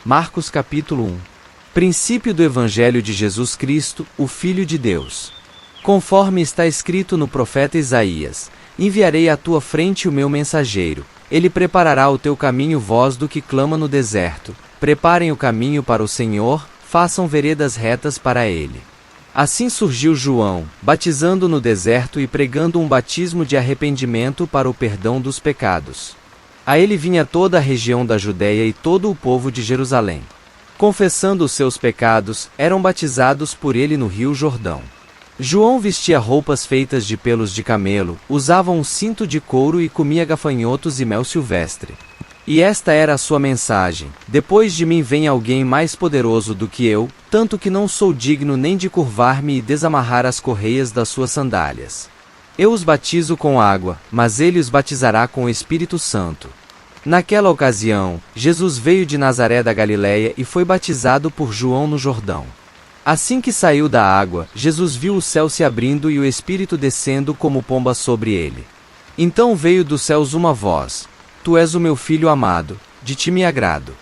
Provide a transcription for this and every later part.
Marcos capítulo 1. Princípio do Evangelho de Jesus Cristo, o Filho de Deus. Conforme está escrito no profeta Isaías: enviarei à tua frente o meu mensageiro, ele preparará o teu caminho. Voz do que clama no deserto: preparem o caminho para o Senhor, façam veredas retas para ele. Assim surgiu João, batizando no deserto e pregando um batismo de arrependimento para o perdão dos pecados. A ele vinha toda a região da Judéia e todo o povo de Jerusalém. Confessando os seus pecados, eram batizados por ele no rio Jordão. João vestia roupas feitas de pelos de camelo, usava um cinto de couro e comia gafanhotos e mel silvestre. E esta era a sua mensagem: depois de mim vem alguém mais poderoso do que eu, tanto que não sou digno nem de curvar-me e desamarrar as correias das suas sandálias. Eu os batizo com água, mas ele os batizará com o Espírito Santo. Naquela ocasião, Jesus veio de Nazaré da Galileia e foi batizado por João no Jordão. Assim que saiu da água, Jesus viu o céu se abrindo e o Espírito descendo como pomba sobre ele. Então veio dos céus uma voz: Tu és o meu filho amado, de ti me agrado.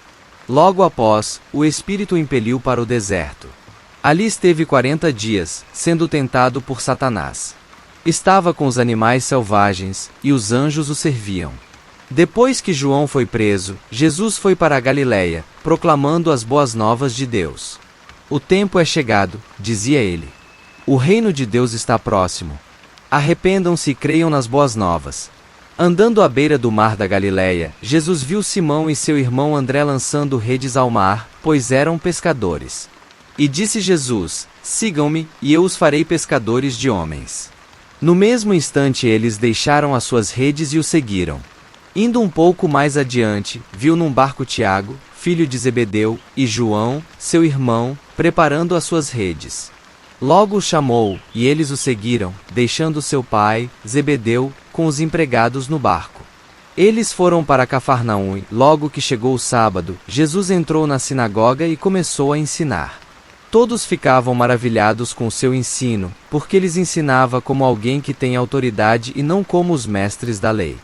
Logo após, o Espírito o impeliu para o deserto. Ali esteve 40 dias, sendo tentado por Satanás. Estava com os animais selvagens, e os anjos o serviam. Depois que João foi preso, Jesus foi para a Galileia, proclamando as boas novas de Deus. O tempo é chegado, dizia ele. O reino de Deus está próximo. Arrependam-se e creiam nas boas novas. Andando à beira do mar da Galileia, Jesus viu Simão e seu irmão André lançando redes ao mar, pois eram pescadores. E disse Jesus: Sigam-me, e eu os farei pescadores de homens. No mesmo instante eles deixaram as suas redes e o seguiram. Indo um pouco mais adiante, viu num barco Tiago, filho de Zebedeu, e João, seu irmão, preparando as suas redes. Logo os chamou, e eles o seguiram, deixando seu pai, Zebedeu, com os empregados no barco. Eles foram para Cafarnaum e, logo que chegou o sábado, Jesus entrou na sinagoga e começou a ensinar. Todos ficavam maravilhados com o seu ensino, porque lhes ensinava como alguém que tem autoridade e não como os mestres da lei.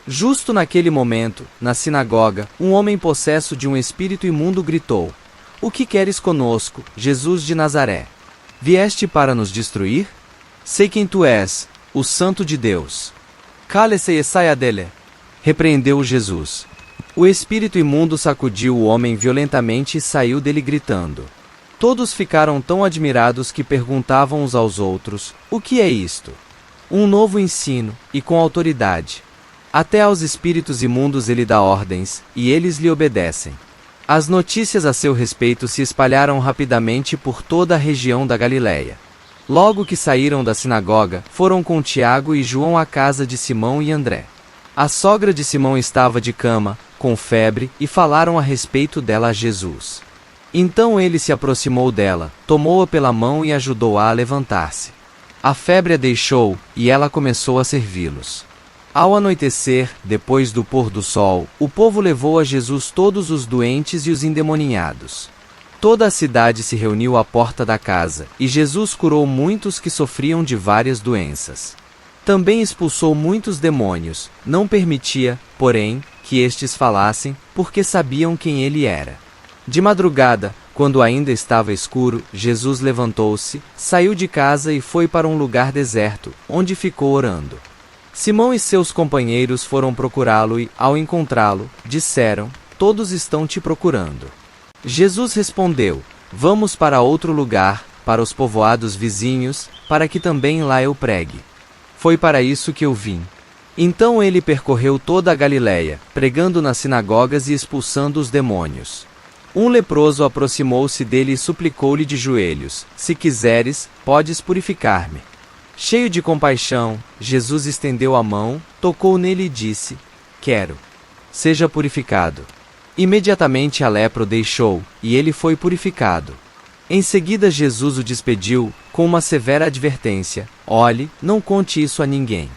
Justo naquele momento, na sinagoga, um homem possesso de um espírito imundo gritou: O que queres conosco, Jesus de Nazaré? Vieste para nos destruir? Sei quem tu és, o Santo de Deus. Cale-se e saia dele, repreendeu Jesus. O espírito imundo sacudiu o homem violentamente e saiu dele gritando. Todos ficaram tão admirados que perguntavam uns aos outros: O que é isto? Um novo ensino, e com autoridade. Até aos espíritos imundos ele dá ordens, e eles lhe obedecem. As notícias a seu respeito se espalharam rapidamente por toda a região da Galileia. Logo que saíram da sinagoga, foram com Tiago e João à casa de Simão e André. A sogra de Simão estava de cama, com febre, e falaram a respeito dela a Jesus. Então ele se aproximou dela, tomou-a pela mão e ajudou-a a levantar-se. A febre a deixou, e ela começou a servi-los. Ao anoitecer, depois do pôr do sol, o povo levou a Jesus todos os doentes e os endemoninhados. Toda a cidade se reuniu à porta da casa, e Jesus curou muitos que sofriam de várias doenças. Também expulsou muitos demônios, não permitia, porém, que estes falassem, porque sabiam quem ele era. De madrugada, quando ainda estava escuro, Jesus levantou-se, saiu de casa e foi para um lugar deserto, onde ficou orando. Simão e seus companheiros foram procurá-lo e, ao encontrá-lo, disseram: Todos estão te procurando. Jesus respondeu: Vamos para outro lugar, para os povoados vizinhos, para que também lá eu pregue. Foi para isso que eu vim. Então ele percorreu toda a Galileia, pregando nas sinagogas e expulsando os demônios. Um leproso aproximou-se dele e suplicou-lhe de joelhos: Se quiseres, podes purificar-me. Cheio de compaixão, Jesus estendeu a mão, tocou nele e disse: Quero. Seja purificado. Imediatamente a lepra o deixou, e ele foi purificado. Em seguida Jesus o despediu, com uma severa advertência: Olhe, não conte isso a ninguém.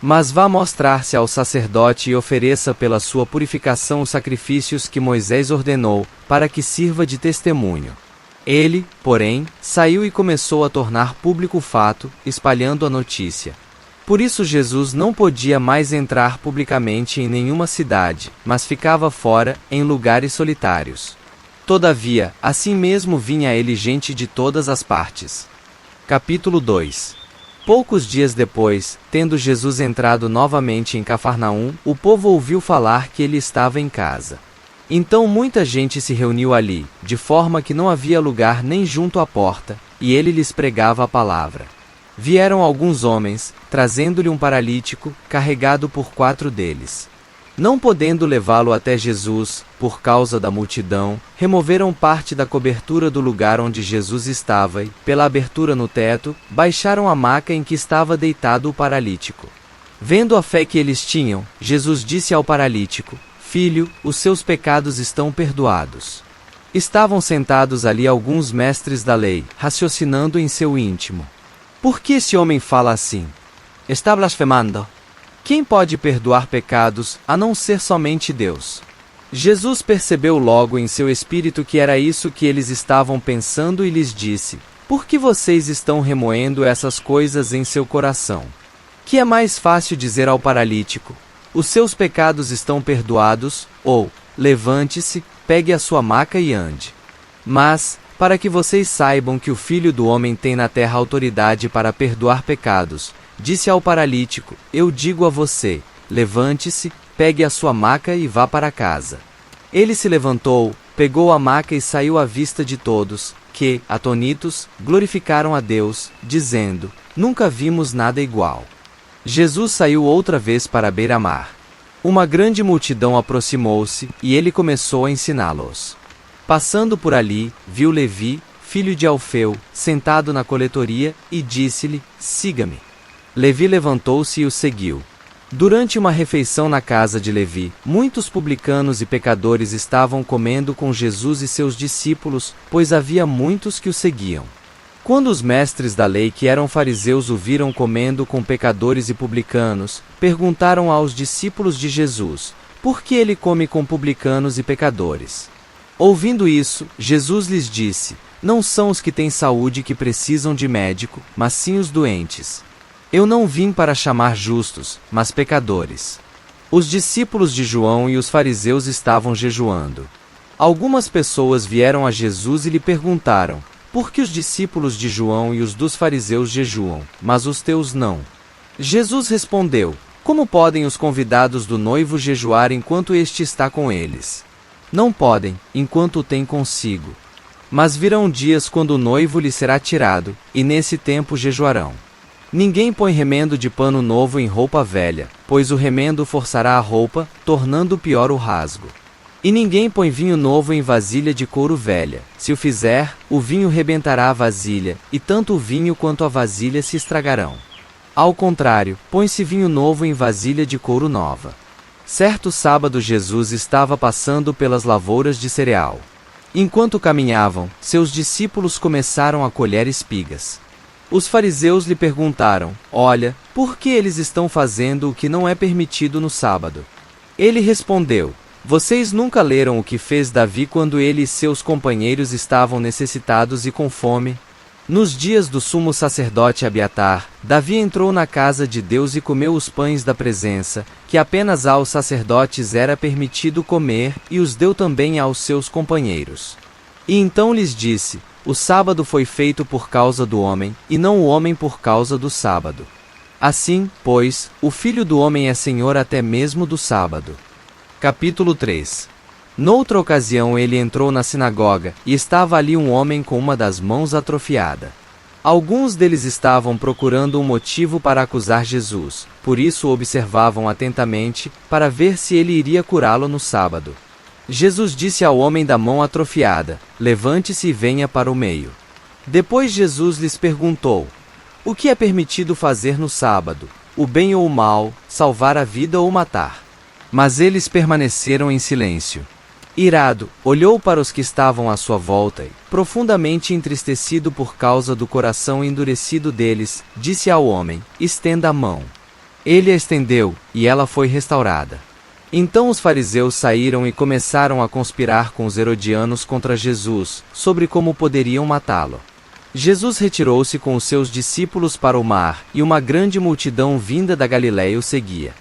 Mas vá mostrar-se ao sacerdote e ofereça pela sua purificação os sacrifícios que Moisés ordenou, para que sirva de testemunho. Ele, porém, saiu e começou a tornar público o fato, espalhando a notícia. Por isso Jesus não podia mais entrar publicamente em nenhuma cidade, mas ficava fora, em lugares solitários. Todavia, assim mesmo vinha a ele gente de todas as partes. Capítulo 2. Poucos dias depois, tendo Jesus entrado novamente em Cafarnaum, o povo ouviu falar que ele estava em casa. Então muita gente se reuniu ali, de forma que não havia lugar nem junto à porta, e ele lhes pregava a palavra. Vieram alguns homens, trazendo-lhe um paralítico, carregado por 4 deles. Não podendo levá-lo até Jesus, por causa da multidão, removeram parte da cobertura do lugar onde Jesus estava e, pela abertura no teto, baixaram a maca em que estava deitado o paralítico. Vendo a fé que eles tinham, Jesus disse ao paralítico: Filho, os seus pecados estão perdoados. Estavam sentados ali alguns mestres da lei, raciocinando em seu íntimo. Por que esse homem fala assim? Está blasfemando. Quem pode perdoar pecados, a não ser somente Deus? Jesus percebeu logo em seu espírito que era isso que eles estavam pensando e lhes disse: Por que vocês estão remoendo essas coisas em seu coração? Que é mais fácil dizer ao paralítico: Os seus pecados estão perdoados, ou, levante-se, pegue a sua maca e ande. Mas, para que vocês saibam que o Filho do Homem tem na terra autoridade para perdoar pecados, disse ao paralítico: Eu digo a você, levante-se, pegue a sua maca e vá para casa. Ele se levantou, pegou a maca e saiu à vista de todos, que, atonitos, glorificaram a Deus, dizendo: Nunca vimos nada igual. Jesus saiu outra vez para a beira-mar. Uma grande multidão aproximou-se, e ele começou a ensiná-los. Passando por ali, viu Levi, filho de Alfeu, sentado na coletoria, e disse-lhe: Siga-me. Levi levantou-se e o seguiu. Durante uma refeição na casa de Levi, muitos publicanos e pecadores estavam comendo com Jesus e seus discípulos, pois havia muitos que o seguiam. Quando os mestres da lei, que eram fariseus, o viram comendo com pecadores e publicanos, perguntaram aos discípulos de Jesus: Por que ele come com publicanos e pecadores? Ouvindo isso, Jesus lhes disse: Não são os que têm saúde que precisam de médico, mas sim os doentes. Eu não vim para chamar justos, mas pecadores. Os discípulos de João e os fariseus estavam jejuando. Algumas pessoas vieram a Jesus e lhe perguntaram: Por que os discípulos de João e os dos fariseus jejuam, mas os teus não? Jesus respondeu: Como podem os convidados do noivo jejuar enquanto este está com eles? Não podem, enquanto o tem consigo. Mas virão dias quando o noivo lhe será tirado, e nesse tempo jejuarão. Ninguém põe remendo de pano novo em roupa velha, pois o remendo forçará a roupa, tornando pior o rasgo. E ninguém põe vinho novo em vasilha de couro velha. Se o fizer, o vinho rebentará a vasilha, e tanto o vinho quanto a vasilha se estragarão. Ao contrário, põe-se vinho novo em vasilha de couro nova. Certo sábado Jesus estava passando pelas lavouras de cereal. Enquanto caminhavam, seus discípulos começaram a colher espigas. Os fariseus lhe perguntaram: Olha, por que eles estão fazendo o que não é permitido no sábado? Ele respondeu: Vocês nunca leram o que fez Davi quando ele e seus companheiros estavam necessitados e com fome? Nos dias do sumo sacerdote Abiatar, Davi entrou na casa de Deus e comeu os pães da presença, que apenas aos sacerdotes era permitido comer, e os deu também aos seus companheiros. E então lhes disse: O sábado foi feito por causa do homem, e não o homem por causa do sábado. Assim, pois, o Filho do Homem é Senhor até mesmo do sábado. Capítulo 3. Noutra ocasião ele entrou na sinagoga, e estava ali um homem com uma das mãos atrofiada. Alguns deles estavam procurando um motivo para acusar Jesus, por isso o observavam atentamente, para ver se ele iria curá-lo no sábado. Jesus disse ao homem da mão atrofiada: Levante-se e venha para o meio. Depois Jesus lhes perguntou: O que é permitido fazer no sábado? O bem ou o mal, salvar a vida ou matar? Mas eles permaneceram em silêncio. Irado, olhou para os que estavam à sua volta e, profundamente entristecido por causa do coração endurecido deles, disse ao homem: Estenda a mão. Ele a estendeu, e ela foi restaurada. Então os fariseus saíram e começaram a conspirar com os herodianos contra Jesus, sobre como poderiam matá-lo. Jesus retirou-se com os seus discípulos para o mar, e uma grande multidão vinda da Galiléia o seguia.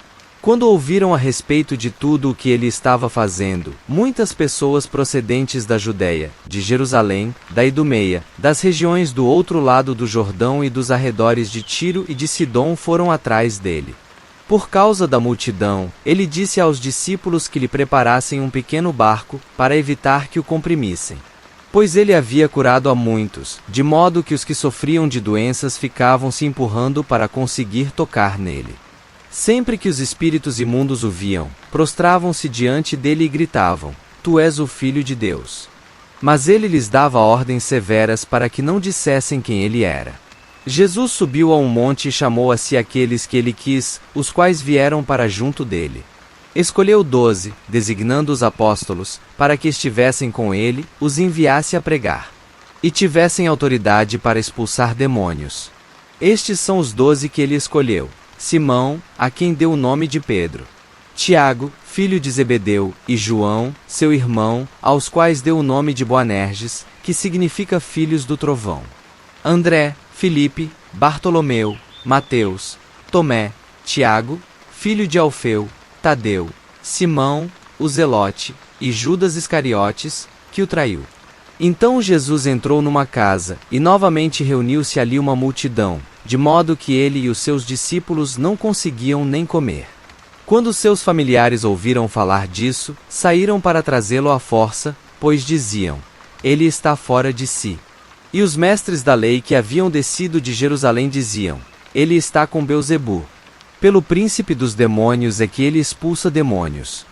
Quando ouviram a respeito de tudo o que ele estava fazendo, muitas pessoas procedentes da Judéia, de Jerusalém, da Idumeia, das regiões do outro lado do Jordão e dos arredores de Tiro e de Sidom foram atrás dele. Por causa da multidão, ele disse aos discípulos que lhe preparassem um pequeno barco, para evitar que o comprimissem. Pois ele havia curado a muitos, de modo que os que sofriam de doenças ficavam se empurrando para conseguir tocar nele. Sempre que os espíritos imundos o viam, prostravam-se diante dele e gritavam: Tu és o Filho de Deus. Mas ele lhes dava ordens severas para que não dissessem quem ele era. Jesus subiu a um monte e chamou a si aqueles que ele quis, os quais vieram para junto dele. Escolheu 12, designando os apóstolos, para que estivessem com ele, os enviasse a pregar. E tivessem autoridade para expulsar demônios. Estes são os 12 que ele escolheu: Simão, a quem deu o nome de Pedro; Tiago, filho de Zebedeu, e João, seu irmão, aos quais deu o nome de Boanerges, que significa filhos do trovão; André, Filipe, Bartolomeu, Mateus, Tomé, Tiago, filho de Alfeu, Tadeu, Simão, o Zelote, e Judas Iscariotes, que o traiu. Então Jesus entrou numa casa, e novamente reuniu-se ali uma multidão, de modo que ele e os seus discípulos não conseguiam nem comer. Quando seus familiares ouviram falar disso, saíram para trazê-lo à força, pois diziam: Ele está fora de si. E os mestres da lei que haviam descido de Jerusalém diziam: Ele está com Beelzebu. Pelo príncipe dos demônios é que ele expulsa demônios.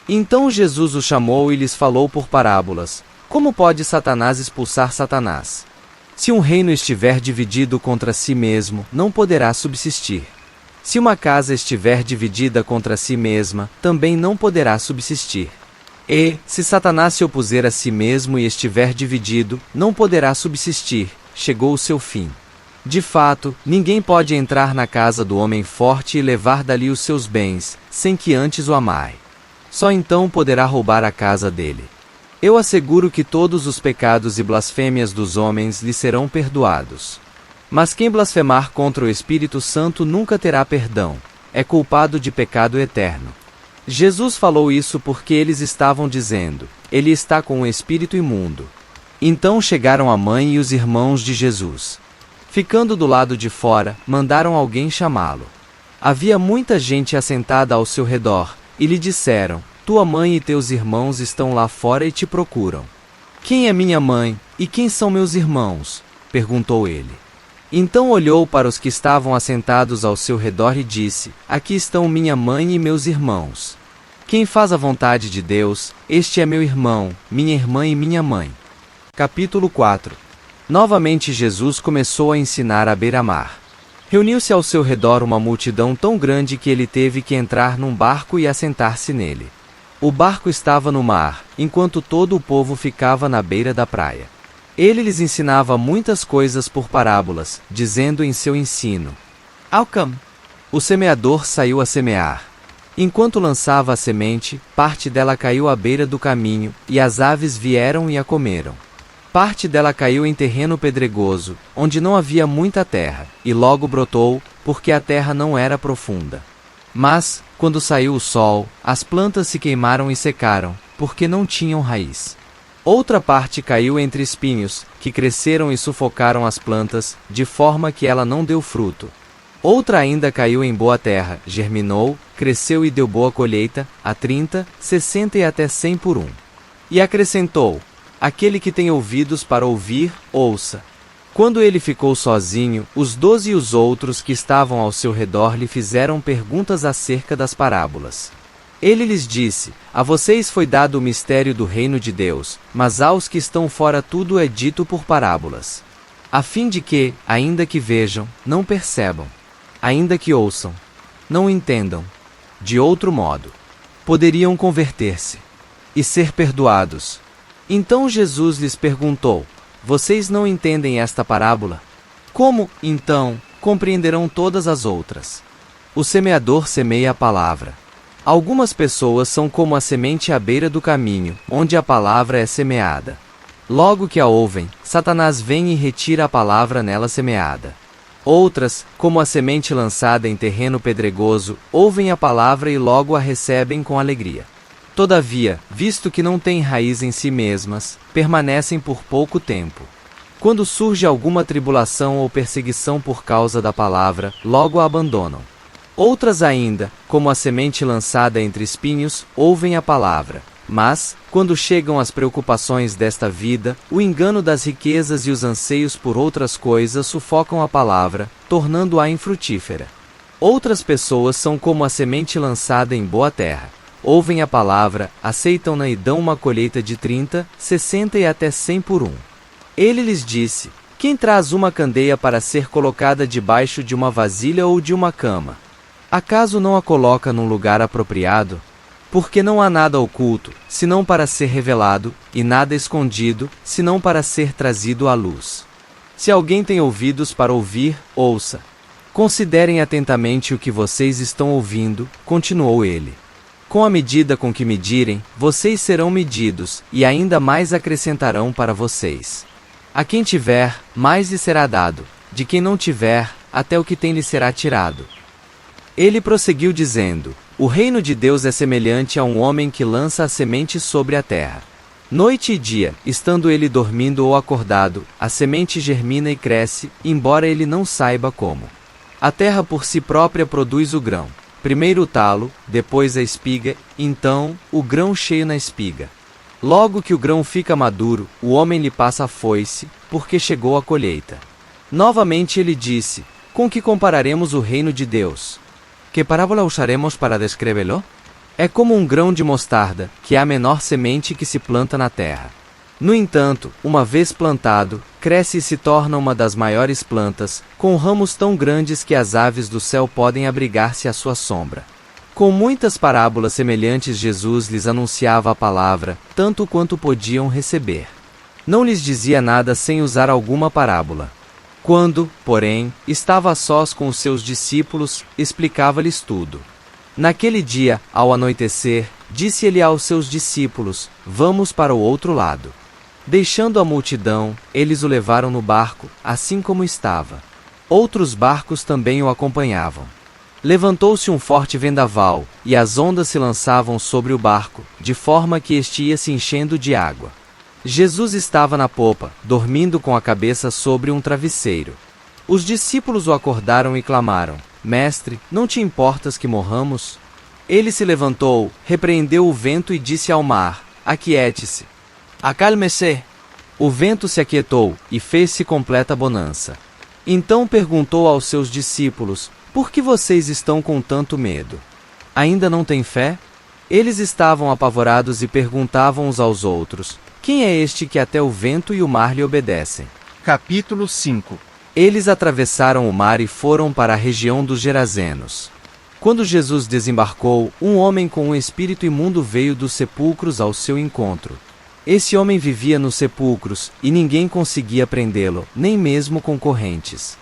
Então Jesus o chamou e lhes falou por parábolas: Como pode Satanás expulsar Satanás? Se um reino estiver dividido contra si mesmo, não poderá subsistir. Se uma casa estiver dividida contra si mesma, também não poderá subsistir. E, se Satanás se opuser a si mesmo e estiver dividido, não poderá subsistir, chegou o seu fim. De fato, ninguém pode entrar na casa do homem forte e levar dali os seus bens, sem que antes o amai. Só então poderá roubar a casa dele. Eu asseguro que todos os pecados e blasfêmias dos homens lhe serão perdoados. Mas quem blasfemar contra o Espírito Santo nunca terá perdão, é culpado de pecado eterno. Jesus falou isso porque eles estavam dizendo: Ele está com um espírito imundo. Então chegaram a mãe e os irmãos de Jesus. Ficando do lado de fora, mandaram alguém chamá-lo. Havia muita gente assentada ao seu redor, e lhe disseram: Tua mãe e teus irmãos estão lá fora e te procuram. Quem é minha mãe, e quem são meus irmãos? Perguntou ele. Então olhou para os que estavam assentados ao seu redor e disse: Aqui estão minha mãe e meus irmãos. Quem faz a vontade de Deus, este é meu irmão, minha irmã e minha mãe. Capítulo 4. Novamente Jesus começou a ensinar à beira-mar. Reuniu-se ao seu redor uma multidão tão grande que ele teve que entrar num barco e assentar-se nele. O barco estava no mar, enquanto todo o povo ficava na beira da praia. Ele lhes ensinava muitas coisas por parábolas, dizendo em seu ensino: Alcam. O semeador saiu a semear. Enquanto lançava a semente, parte dela caiu à beira do caminho, e as aves vieram e a comeram. Parte dela caiu em terreno pedregoso, onde não havia muita terra, e logo brotou, porque a terra não era profunda. Mas, quando saiu o sol, as plantas se queimaram e secaram, porque não tinham raiz. Outra parte caiu entre espinhos, que cresceram e sufocaram as plantas, de forma que ela não deu fruto. Outra ainda caiu em boa terra, germinou, cresceu e deu boa colheita, a 30, 60 e até 100 por 1. E acrescentou: Aquele que tem ouvidos para ouvir, ouça. Quando ele ficou sozinho, os 12 e os outros que estavam ao seu redor lhe fizeram perguntas acerca das parábolas. Ele lhes disse: A vocês foi dado o mistério do reino de Deus, mas aos que estão fora tudo é dito por parábolas, a fim de que, ainda que vejam, não percebam; ainda que ouçam, não entendam. De outro modo, poderiam converter-se e ser perdoados. Então Jesus lhes perguntou: Vocês não entendem esta parábola? Como, então, compreenderão todas as outras? O semeador semeia a palavra. Algumas pessoas são como a semente à beira do caminho, onde a palavra é semeada. Logo que a ouvem, Satanás vem e retira a palavra nela semeada. Outras, como a semente lançada em terreno pedregoso, ouvem a palavra e logo a recebem com alegria. Todavia, visto que não têm raiz em si mesmas, permanecem por pouco tempo. Quando surge alguma tribulação ou perseguição por causa da palavra, logo a abandonam. Outras ainda, como a semente lançada entre espinhos, ouvem a palavra. Mas, quando chegam as preocupações desta vida, o engano das riquezas e os anseios por outras coisas sufocam a palavra, tornando-a infrutífera. Outras pessoas são como a semente lançada em boa terra. Ouvem a palavra, aceitam-na e dão uma colheita de 30, 60 e até 100 por um. Ele lhes disse: quem traz uma candeia para ser colocada debaixo de uma vasilha ou de uma cama? Acaso não a coloca num lugar apropriado? Porque não há nada oculto, senão para ser revelado, e nada escondido, senão para ser trazido à luz. Se alguém tem ouvidos para ouvir, ouça. Considerem atentamente o que vocês estão ouvindo, continuou ele. Com a medida com que medirem, vocês serão medidos, e ainda mais acrescentarão para vocês. A quem tiver, mais lhe será dado, de quem não tiver, até o que tem lhe será tirado. Ele prosseguiu dizendo: o reino de Deus é semelhante a um homem que lança a semente sobre a terra. Noite e dia, estando ele dormindo ou acordado, a semente germina e cresce, embora ele não saiba como. A terra por si própria produz o grão. Primeiro o talo, depois a espiga, então, o grão cheio na espiga. Logo que o grão fica maduro, o homem lhe passa a foice, porque chegou a colheita. Novamente ele disse: com que compararemos o reino de Deus? Que parábola usaremos para descrevê-lo? É como um grão de mostarda, que é a menor semente que se planta na terra. No entanto, uma vez plantado, cresce e se torna uma das maiores plantas, com ramos tão grandes que as aves do céu podem abrigar-se à sua sombra. Com muitas parábolas semelhantes Jesus lhes anunciava a palavra, tanto quanto podiam receber. Não lhes dizia nada sem usar alguma parábola. Quando, porém, estava a sós com os seus discípulos, explicava-lhes tudo. Naquele dia, ao anoitecer, disse ele aos seus discípulos: vamos para o outro lado. Deixando a multidão, eles o levaram no barco, assim como estava. Outros barcos também o acompanhavam. Levantou-se um forte vendaval, e as ondas se lançavam sobre o barco, de forma que este ia se enchendo de água. Jesus estava na popa, dormindo com a cabeça sobre um travesseiro. Os discípulos o acordaram e clamaram: Mestre, não te importas que morramos? Ele se levantou, repreendeu o vento e disse ao mar: Aquiete-se. Acalme-se. O vento se aquietou, e fez-se completa bonança. Então perguntou aos seus discípulos: Por que vocês estão com tanto medo? Ainda não têm fé? Eles estavam apavorados e perguntavam uns aos outros: Quem é este que até o vento e o mar lhe obedecem? Capítulo 5. Eles atravessaram o mar e foram para a região dos Gerazenos. Quando Jesus desembarcou, um homem com um espírito imundo veio dos sepulcros ao seu encontro. Esse homem vivia nos sepulcros, e ninguém conseguia prendê-lo, nem mesmo com correntes.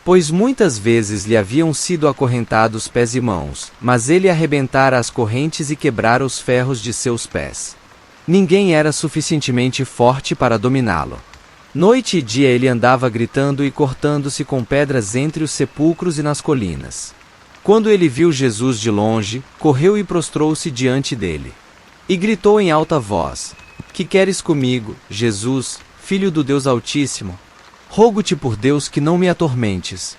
Pois muitas vezes lhe haviam sido acorrentados pés e mãos, mas ele arrebentara as correntes e quebrara os ferros de seus pés. Ninguém era suficientemente forte para dominá-lo. Noite e dia ele andava gritando e cortando-se com pedras entre os sepulcros e nas colinas. Quando ele viu Jesus de longe, correu e prostrou-se diante dele. E gritou em alta voz: Que queres comigo, Jesus, Filho do Deus Altíssimo? Rogo-te por Deus que não me atormentes.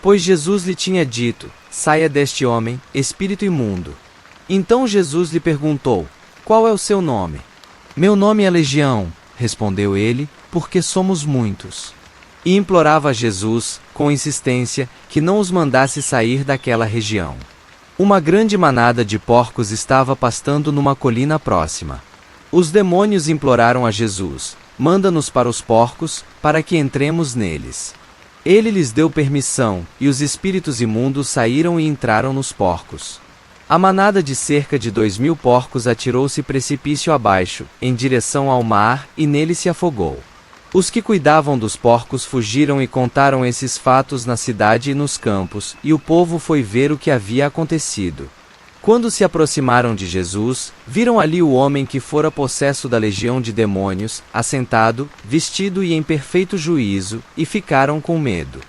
Pois Jesus lhe tinha dito: Saia deste homem, espírito imundo. Então Jesus lhe perguntou: Qual é o seu nome? Meu nome é Legião, respondeu ele, porque somos muitos. E implorava a Jesus, com insistência, que não os mandasse sair daquela região. Uma grande manada de porcos estava pastando numa colina próxima. Os demônios imploraram a Jesus: Manda-nos para os porcos, para que entremos neles. Ele lhes deu permissão, e os espíritos imundos saíram e entraram nos porcos. A manada de cerca de 2.000 porcos atirou-se precipício abaixo, em direção ao mar, e nele se afogou. Os que cuidavam dos porcos fugiram e contaram esses fatos na cidade e nos campos, e o povo foi ver o que havia acontecido. Quando se aproximaram de Jesus, viram ali o homem que fora possesso da legião de demônios, assentado, vestido e em perfeito juízo, e ficaram com medo.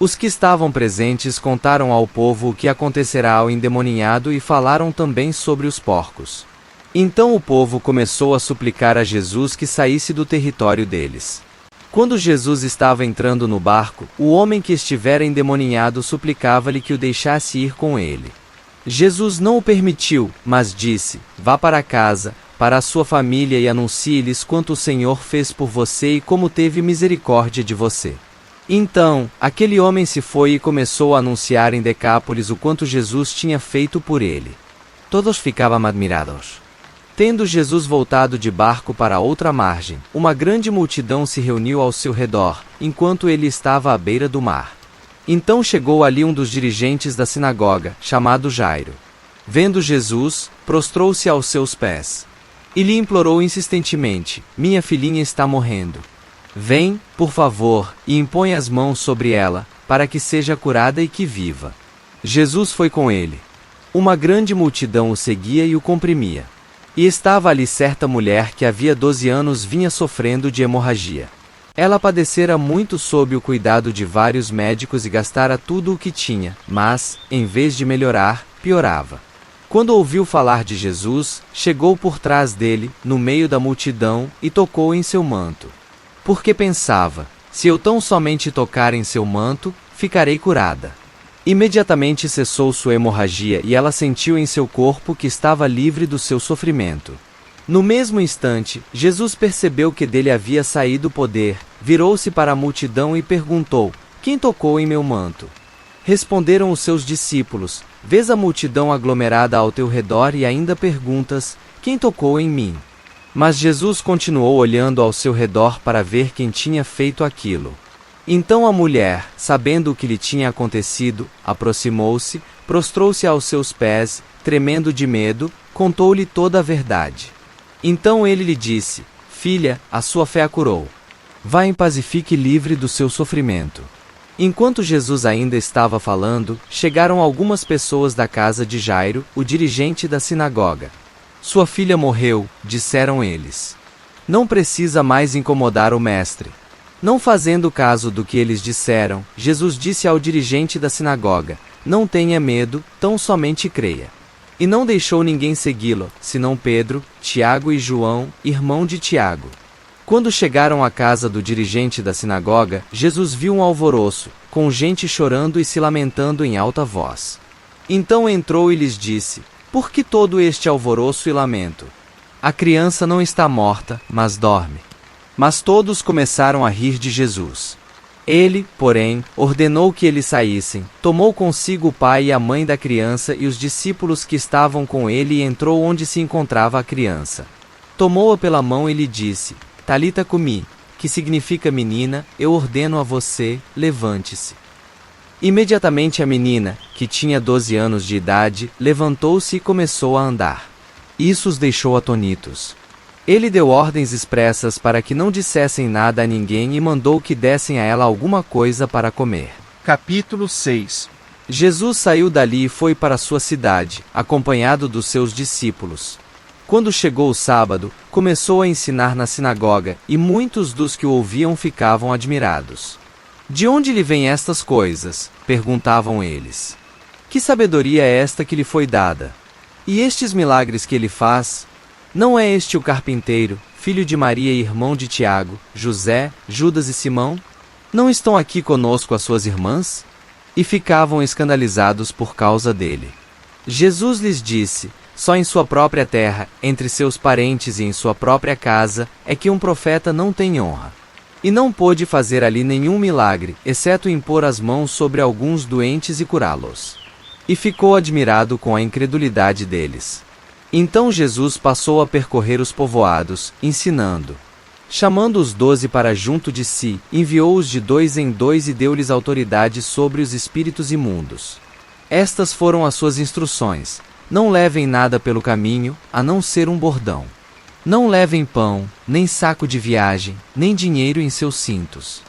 Os que estavam presentes contaram ao povo o que acontecerá ao endemoninhado e falaram também sobre os porcos. Então o povo começou a suplicar a Jesus que saísse do território deles. Quando Jesus estava entrando no barco, o homem que estivera endemoninhado suplicava-lhe que o deixasse ir com ele. Jesus não o permitiu, mas disse: vá para casa, para a sua família e anuncie-lhes quanto o Senhor fez por você e como teve misericórdia de você. Então, aquele homem se foi e começou a anunciar em Decápolis o quanto Jesus tinha feito por ele. Todos ficavam admirados. Tendo Jesus voltado de barco para outra margem, uma grande multidão se reuniu ao seu redor, enquanto ele estava à beira do mar. Então chegou ali um dos dirigentes da sinagoga, chamado Jairo. Vendo Jesus, prostrou-se aos seus pés. E lhe implorou insistentemente: minha filhinha está morrendo. Vem, por favor, e impõe as mãos sobre ela, para que seja curada e que viva. Jesus foi com ele. Uma grande multidão o seguia e o comprimia. E estava ali certa mulher que havia 12 anos vinha sofrendo de hemorragia. Ela padecera muito sob o cuidado de vários médicos e gastara tudo o que tinha, mas, em vez de melhorar, piorava. Quando ouviu falar de Jesus, chegou por trás dele, no meio da multidão, e tocou em seu manto. Porque pensava: se eu tão somente tocar em seu manto, ficarei curada. Imediatamente cessou sua hemorragia e ela sentiu em seu corpo que estava livre do seu sofrimento. No mesmo instante, Jesus percebeu que dele havia saído poder, virou-se para a multidão e perguntou: quem tocou em meu manto? Responderam os seus discípulos: vês a multidão aglomerada ao teu redor e ainda perguntas: quem tocou em mim? Mas Jesus continuou olhando ao seu redor para ver quem tinha feito aquilo. Então a mulher, sabendo o que lhe tinha acontecido, aproximou-se, prostrou-se aos seus pés, tremendo de medo, contou-lhe toda a verdade. Então ele lhe disse: filha, a sua fé a curou. Vá em paz e fique livre do seu sofrimento. Enquanto Jesus ainda estava falando, chegaram algumas pessoas da casa de Jairo, o dirigente da sinagoga. Sua filha morreu, disseram eles. Não precisa mais incomodar o mestre. Não fazendo caso do que eles disseram, Jesus disse ao dirigente da sinagoga: não tenha medo, tão somente creia. E não deixou ninguém segui-lo, senão Pedro, Tiago e João, irmão de Tiago. Quando chegaram à casa do dirigente da sinagoga, Jesus viu um alvoroço, com gente chorando e se lamentando em alta voz. Então entrou e lhes disse: por que todo este alvoroço e lamento? A criança não está morta, mas dorme. Mas todos começaram a rir de Jesus. Ele, porém, ordenou que eles saíssem, tomou consigo o pai e a mãe da criança e os discípulos que estavam com ele e entrou onde se encontrava a criança. Tomou-a pela mão e lhe disse: Talita cumi, que significa menina, eu ordeno a você, levante-se. Imediatamente a menina, que tinha 12 anos de idade, levantou-se e começou a andar. Isso os deixou atonitos. Ele deu ordens expressas para que não dissessem nada a ninguém e mandou que dessem a ela alguma coisa para comer. Capítulo 6. Jesus saiu dali e foi para sua cidade, acompanhado dos seus discípulos. Quando chegou o sábado, começou a ensinar na sinagoga, e muitos dos que o ouviam ficavam admirados. De onde lhe vêm estas coisas? Perguntavam eles. Que sabedoria é esta que lhe foi dada? E estes milagres que ele faz? Não é este o carpinteiro, filho de Maria e irmão de Tiago, José, Judas e Simão? Não estão aqui conosco as suas irmãs? E ficavam escandalizados por causa dele. Jesus lhes disse: só em sua própria terra, entre seus parentes e em sua própria casa, é que um profeta não tem honra. E não pôde fazer ali nenhum milagre, exceto impor as mãos sobre alguns doentes e curá-los. E ficou admirado com a incredulidade deles. Então Jesus passou a percorrer os povoados, ensinando. Chamando os 12 para junto de si, enviou-os de 2 em 2 e deu-lhes autoridade sobre os espíritos imundos. Estas foram as suas instruções: não levem nada pelo caminho, a não ser um bordão. Não levem pão, nem saco de viagem, nem dinheiro em seus cintos.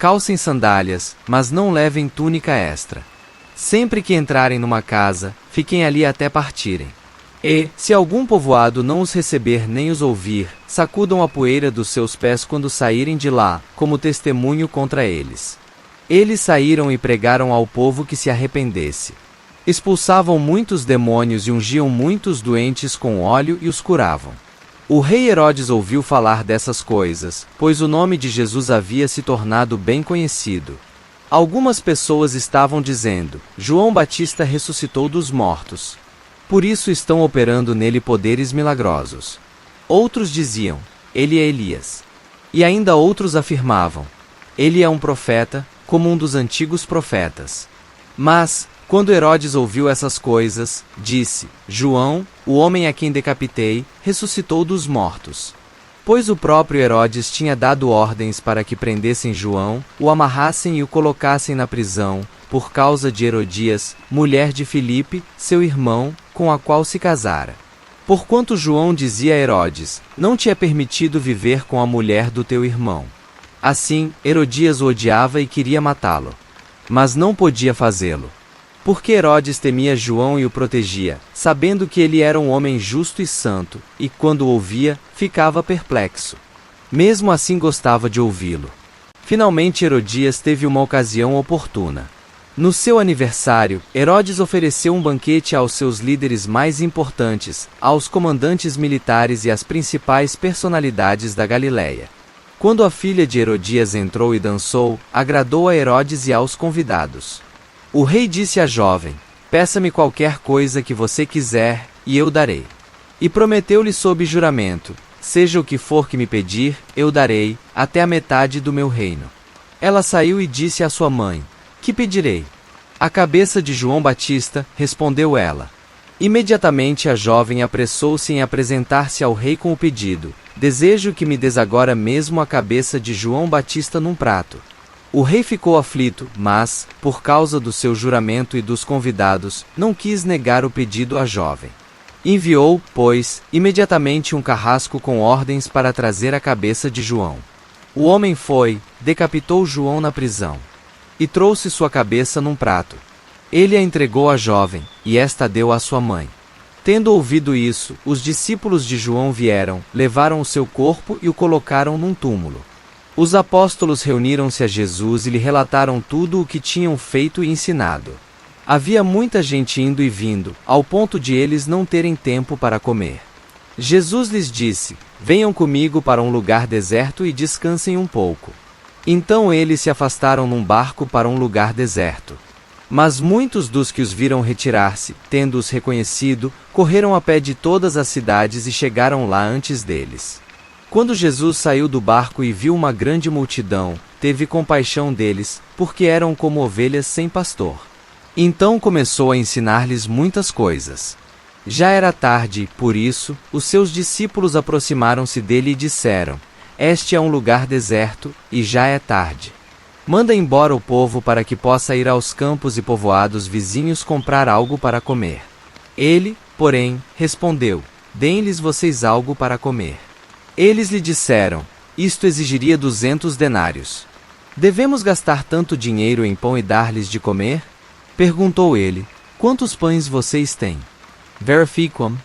Calcem sandálias, mas não levem túnica extra. Sempre que entrarem numa casa, fiquem ali até partirem. E, se algum povoado não os receber nem os ouvir, sacudam a poeira dos seus pés quando saírem de lá, como testemunho contra eles. Eles saíram e pregaram ao povo que se arrependesse. Expulsavam muitos demônios e ungiam muitos doentes com óleo e os curavam. O rei Herodes ouviu falar dessas coisas, pois o nome de Jesus havia se tornado bem conhecido. Algumas pessoas estavam dizendo: João Batista ressuscitou dos mortos. Por isso estão operando nele poderes milagrosos. Outros diziam: ele é Elias. E ainda outros afirmavam: ele é um profeta, como um dos antigos profetas. Mas, quando Herodes ouviu essas coisas, disse: João, o homem a quem decapitei, ressuscitou dos mortos. Pois o próprio Herodes tinha dado ordens para que prendessem João, o amarrassem e o colocassem na prisão, por causa de Herodias, mulher de Filipe, seu irmão, com a qual se casara. Porquanto João dizia a Herodes: não te é permitido viver com a mulher do teu irmão. Assim, Herodias o odiava e queria matá-lo. Mas não podia fazê-lo. Porque Herodes temia João e o protegia, sabendo que ele era um homem justo e santo, e quando o ouvia, ficava perplexo. Mesmo assim gostava de ouvi-lo. Finalmente Herodias teve uma ocasião oportuna. No seu aniversário, Herodes ofereceu um banquete aos seus líderes mais importantes, aos comandantes militares e às principais personalidades da Galiléia. Quando a filha de Herodias entrou e dançou, agradou a Herodes e aos convidados. O rei disse à jovem: peça-me qualquer coisa que você quiser, e eu darei. E prometeu-lhe sob juramento: seja o que for que me pedir, eu darei, até a metade do meu reino. Ela saiu e disse à sua mãe: que pedirei? A cabeça de João Batista, respondeu ela. Imediatamente a jovem apressou-se em apresentar-se ao rei com o pedido: desejo que me des agora mesmo a cabeça de João Batista num prato. O rei ficou aflito, mas, por causa do seu juramento e dos convidados, não quis negar o pedido à jovem. Enviou, pois, imediatamente um carrasco com ordens para trazer a cabeça de João. O homem foi, decapitou João na prisão. E trouxe sua cabeça num prato. Ele a entregou à jovem, e esta deu à sua mãe. Tendo ouvido isso, os discípulos de João vieram, levaram o seu corpo e o colocaram num túmulo. Os apóstolos reuniram-se a Jesus e lhe relataram tudo o que tinham feito e ensinado. Havia muita gente indo e vindo, ao ponto de eles não terem tempo para comer. Jesus lhes disse: venham comigo para um lugar deserto e descansem um pouco. Então eles se afastaram num barco para um lugar deserto. Mas muitos dos que os viram retirar-se, tendo-os reconhecido, correram a pé de todas as cidades e chegaram lá antes deles. Quando Jesus saiu do barco e viu uma grande multidão, teve compaixão deles, porque eram como ovelhas sem pastor. Então começou a ensinar-lhes muitas coisas. Já era tarde, por isso, os seus discípulos aproximaram-se dele e disseram: este é um lugar deserto, e já é tarde. Manda embora o povo para que possa ir aos campos e povoados vizinhos comprar algo para comer. Ele, porém, respondeu: deem-lhes vocês algo para comer. Eles lhe disseram: isto exigiria 200 denários. Devemos gastar tanto dinheiro em pão e dar-lhes de comer? Perguntou ele: quantos pães vocês têm? Verifiquam.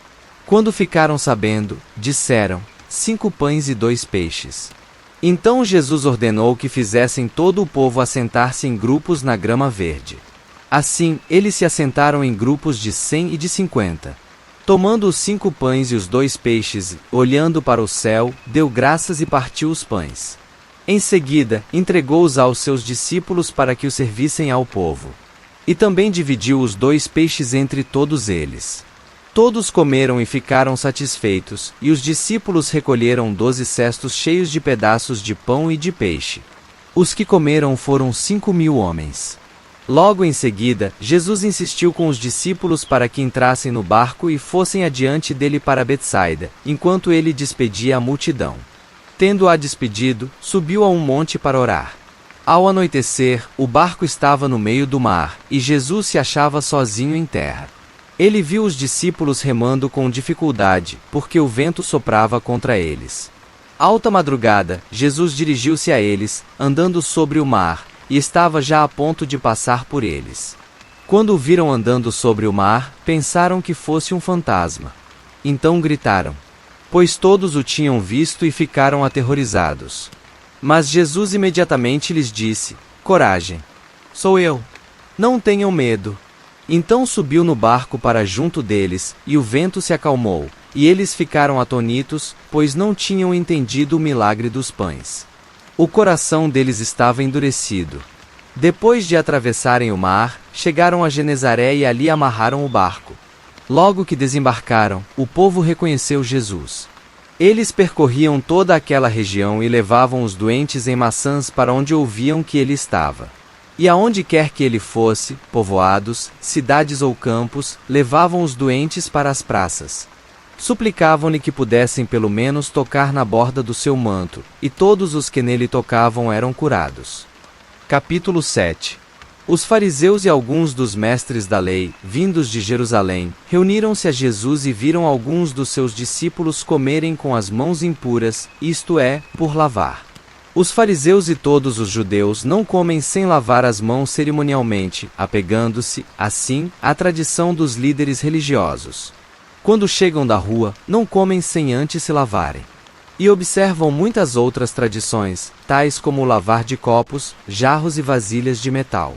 Quando ficaram sabendo, disseram: 5 pães e 2 peixes. Então Jesus ordenou que fizessem todo o povo assentar-se em grupos na grama verde. Assim, eles se assentaram em grupos de 100 e de 50. Tomando os 5 pães e os 2 peixes, olhando para o céu, deu graças e partiu os pães. Em seguida, entregou-os aos seus discípulos para que os servissem ao povo. E também dividiu os 2 peixes entre todos eles. Todos comeram e ficaram satisfeitos, e os discípulos recolheram 12 cestos cheios de pedaços de pão e de peixe. Os que comeram foram 5.000 homens. Logo em seguida, Jesus insistiu com os discípulos para que entrassem no barco e fossem adiante dele para Betsaida, enquanto ele despedia a multidão. Tendo-a despedido, subiu a um monte para orar. Ao anoitecer, o barco estava no meio do mar, e Jesus se achava sozinho em terra. Ele viu os discípulos remando com dificuldade, porque o vento soprava contra eles. Alta madrugada, Jesus dirigiu-se a eles, andando sobre o mar, e estava já a ponto de passar por eles. Quando o viram andando sobre o mar, pensaram que fosse um fantasma. Então gritaram, pois todos o tinham visto e ficaram aterrorizados. Mas Jesus imediatamente lhes disse: coragem, Sou eu. Não tenham medo. Então subiu no barco para junto deles, e o vento se acalmou, e eles ficaram atonitos, pois não tinham entendido o milagre dos pães. O coração deles estava endurecido. Depois de atravessarem o mar, chegaram a Genezaré e ali amarraram o barco. Logo que desembarcaram, o povo reconheceu Jesus. Eles percorriam toda aquela região e levavam os doentes em maçãs para onde ouviam que ele estava. E aonde quer que ele fosse, povoados, cidades ou campos, levavam os doentes para as praças. Suplicavam-lhe que pudessem pelo menos tocar na borda do seu manto, e todos os que nele tocavam eram curados. Capítulo 7. Os fariseus e alguns dos mestres da lei, vindos de Jerusalém, reuniram-se a Jesus e viram alguns dos seus discípulos comerem com as mãos impuras, isto é, por lavar. Os fariseus e todos os judeus não comem sem lavar as mãos cerimonialmente, apegando-se, assim, à tradição dos líderes religiosos. Quando chegam da rua, não comem sem antes se lavarem. E observam muitas outras tradições, tais como o lavar de copos, jarros e vasilhas de metal.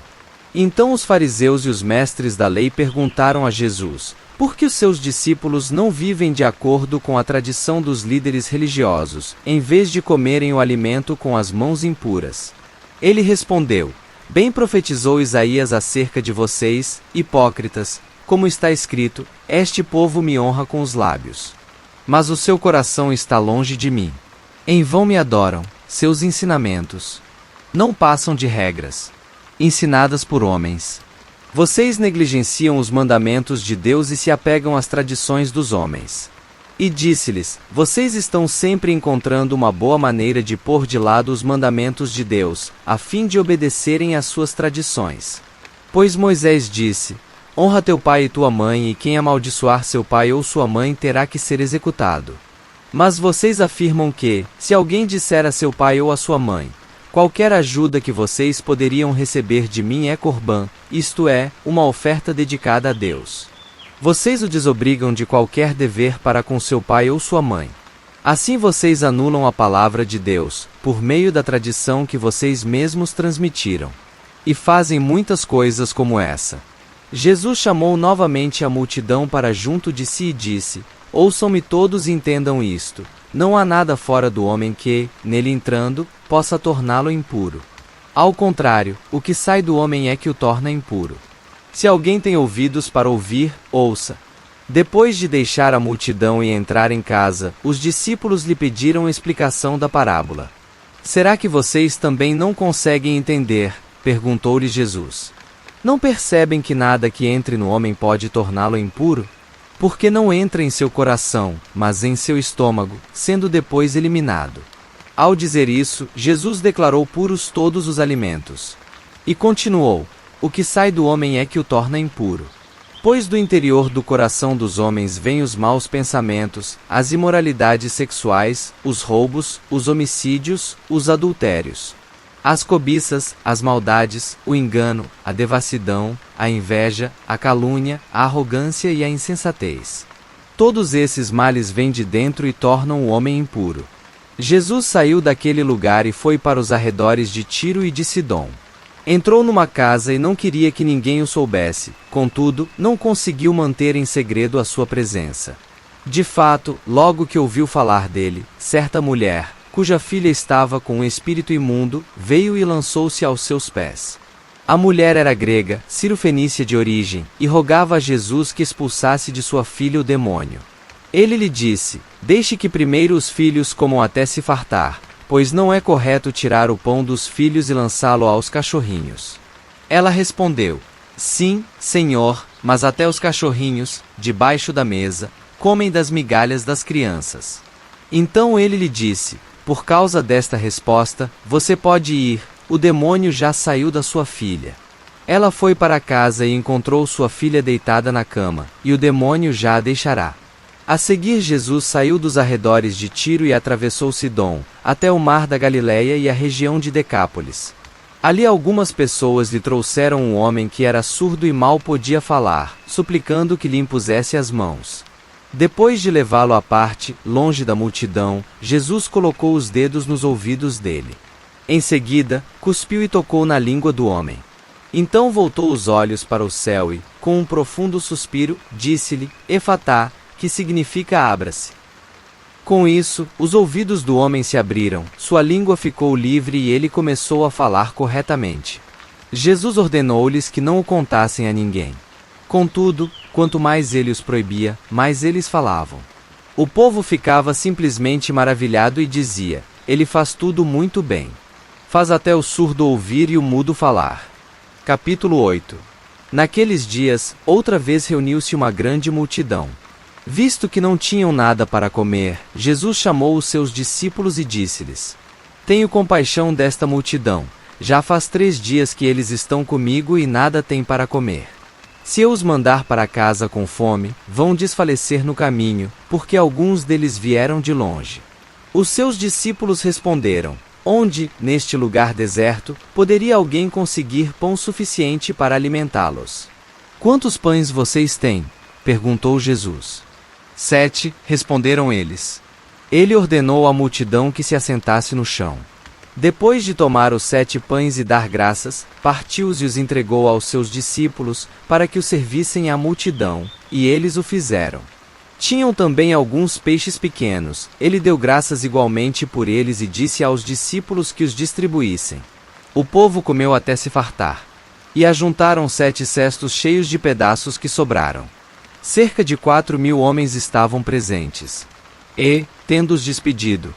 Então os fariseus e os mestres da lei perguntaram a Jesus: por que os seus discípulos não vivem de acordo com a tradição dos líderes religiosos, em vez de comerem o alimento com as mãos impuras? Ele respondeu: bem profetizou Isaías acerca de vocês, hipócritas, como está escrito: este povo me honra com os lábios, mas o seu coração está longe de mim. Em vão me adoram, seus ensinamentos não passam de regras ensinadas por homens. Vocês negligenciam os mandamentos de Deus e se apegam às tradições dos homens. E disse-lhes: vocês estão sempre encontrando uma boa maneira de pôr de lado os mandamentos de Deus, a fim de obedecerem às suas tradições. Pois Moisés disse: honra teu pai e tua mãe, e quem amaldiçoar seu pai ou sua mãe terá que ser executado. Mas vocês afirmam que, se alguém disser a seu pai ou a sua mãe: qualquer ajuda que vocês poderiam receber de mim é corbã, isto é, uma oferta dedicada a Deus. Vocês o desobrigam de qualquer dever para com seu pai ou sua mãe. Assim vocês anulam a palavra de Deus, por meio da tradição que vocês mesmos transmitiram. E fazem muitas coisas como essa. Jesus chamou novamente a multidão para junto de si e disse: ouçam-me todos e entendam isto. Não há nada fora do homem que, nele entrando, possa torná-lo impuro. Ao contrário, o que sai do homem é que o torna impuro. Se alguém tem ouvidos para ouvir, ouça. Depois de deixar a multidão e entrar em casa, os discípulos lhe pediram explicação da parábola. Será que vocês também não conseguem entender? Perguntou-lhe Jesus. Não percebem que nada que entre no homem pode torná-lo impuro? Porque não entra em seu coração, mas em seu estômago, sendo depois eliminado. Ao dizer isso, Jesus declarou puros todos os alimentos. E continuou: o que sai do homem é que o torna impuro. Pois do interior do coração dos homens vêm os maus pensamentos, as imoralidades sexuais, os roubos, os homicídios, os adultérios, as cobiças, as maldades, o engano, a devassidão, a inveja, a calúnia, a arrogância e a insensatez. Todos esses males vêm de dentro e tornam o homem impuro. Jesus saiu daquele lugar e foi para os arredores de Tiro e de Sidom. Entrou numa casa e não queria que ninguém o soubesse, contudo, não conseguiu manter em segredo a sua presença. De fato, logo que ouviu falar dele, certa mulher, cuja filha estava com um espírito imundo, veio e lançou-se aos seus pés. A mulher era grega, cirofenícia de origem, e rogava a Jesus que expulsasse de sua filha o demônio. Ele lhe disse: deixe que primeiro os filhos comam até se fartar, pois não é correto tirar o pão dos filhos e lançá-lo aos cachorrinhos. Ela respondeu: sim, Senhor, mas até os cachorrinhos, debaixo da mesa, comem das migalhas das crianças. Então ele lhe disse: por causa desta resposta, você pode ir, o demônio já saiu da sua filha. Ela foi para casa e encontrou sua filha deitada na cama, e o demônio já a deixará. A seguir Jesus saiu dos arredores de Tiro e atravessou Sidom, até o mar da Galileia e a região de Decápolis. Ali algumas pessoas lhe trouxeram um homem que era surdo e mal podia falar, suplicando que lhe impusesse as mãos. Depois de levá-lo à parte, longe da multidão, Jesus colocou os dedos nos ouvidos dele. Em seguida, cuspiu e tocou na língua do homem. Então voltou os olhos para o céu e, com um profundo suspiro, disse-lhe, Efatá, que significa abra-se. Com isso, os ouvidos do homem se abriram, sua língua ficou livre e ele começou a falar corretamente. Jesus ordenou-lhes que não o contassem a ninguém. Contudo, quanto mais ele os proibia, mais eles falavam. O povo ficava simplesmente maravilhado e dizia, ele faz tudo muito bem. Faz até o surdo ouvir e o mudo falar. Capítulo 8. Naqueles dias, outra vez reuniu-se uma grande multidão. Visto que não tinham nada para comer, Jesus chamou os seus discípulos e disse-lhes, Tenho compaixão desta multidão, já faz 3 dias que eles estão comigo e nada têm para comer. Se eu os mandar para casa com fome, vão desfalecer no caminho, porque alguns deles vieram de longe. Os seus discípulos responderam, Onde, neste lugar deserto, poderia alguém conseguir pão suficiente para alimentá-los? Quantos pães vocês têm? Perguntou Jesus. 7, responderam eles. Ele ordenou à multidão que se assentasse no chão. Depois de tomar os 7 pães e dar graças, partiu-os e os entregou aos seus discípulos, para que os servissem à multidão, e eles o fizeram. Tinham também alguns peixes pequenos, ele deu graças igualmente por eles e disse aos discípulos que os distribuíssem. O povo comeu até se fartar. E ajuntaram 7 cestos cheios de pedaços que sobraram. Cerca de 4.000 homens estavam presentes. E, tendo-os despedido,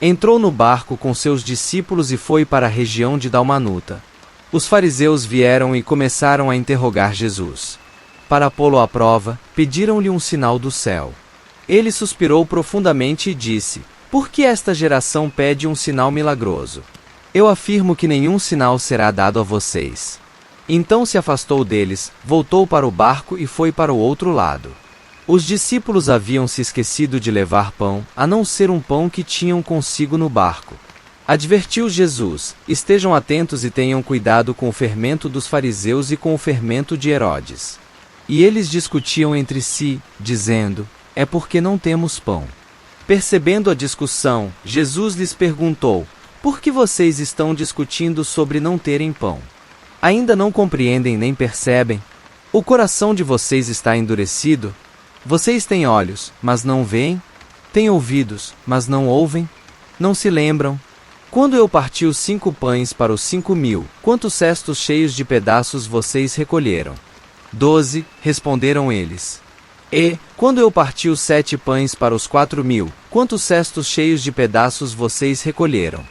entrou no barco com seus discípulos e foi para a região de Dalmanuta. Os fariseus vieram e começaram a interrogar Jesus. Para pô-lo à prova, pediram-lhe um sinal do céu. Ele suspirou profundamente e disse, Por que esta geração pede um sinal milagroso? Eu afirmo que nenhum sinal será dado a vocês. Então se afastou deles, voltou para o barco e foi para o outro lado. Os discípulos haviam se esquecido de levar pão, a não ser um pão que tinham consigo no barco. Advertiu Jesus, estejam atentos e tenham cuidado com o fermento dos fariseus e com o fermento de Herodes. E eles discutiam entre si, dizendo, é porque não temos pão. Percebendo a discussão, Jesus lhes perguntou, por que vocês estão discutindo sobre não terem pão? Ainda não compreendem nem percebem? O coração de vocês está endurecido? Vocês têm olhos, mas não veem? Têm ouvidos, mas não ouvem? Não se lembram? Quando eu parti os 5 pães para os 5.000, quantos cestos cheios de pedaços vocês recolheram? 12, responderam eles. E, quando eu parti os 7 pães para os 4.000, quantos cestos cheios de pedaços vocês recolheram?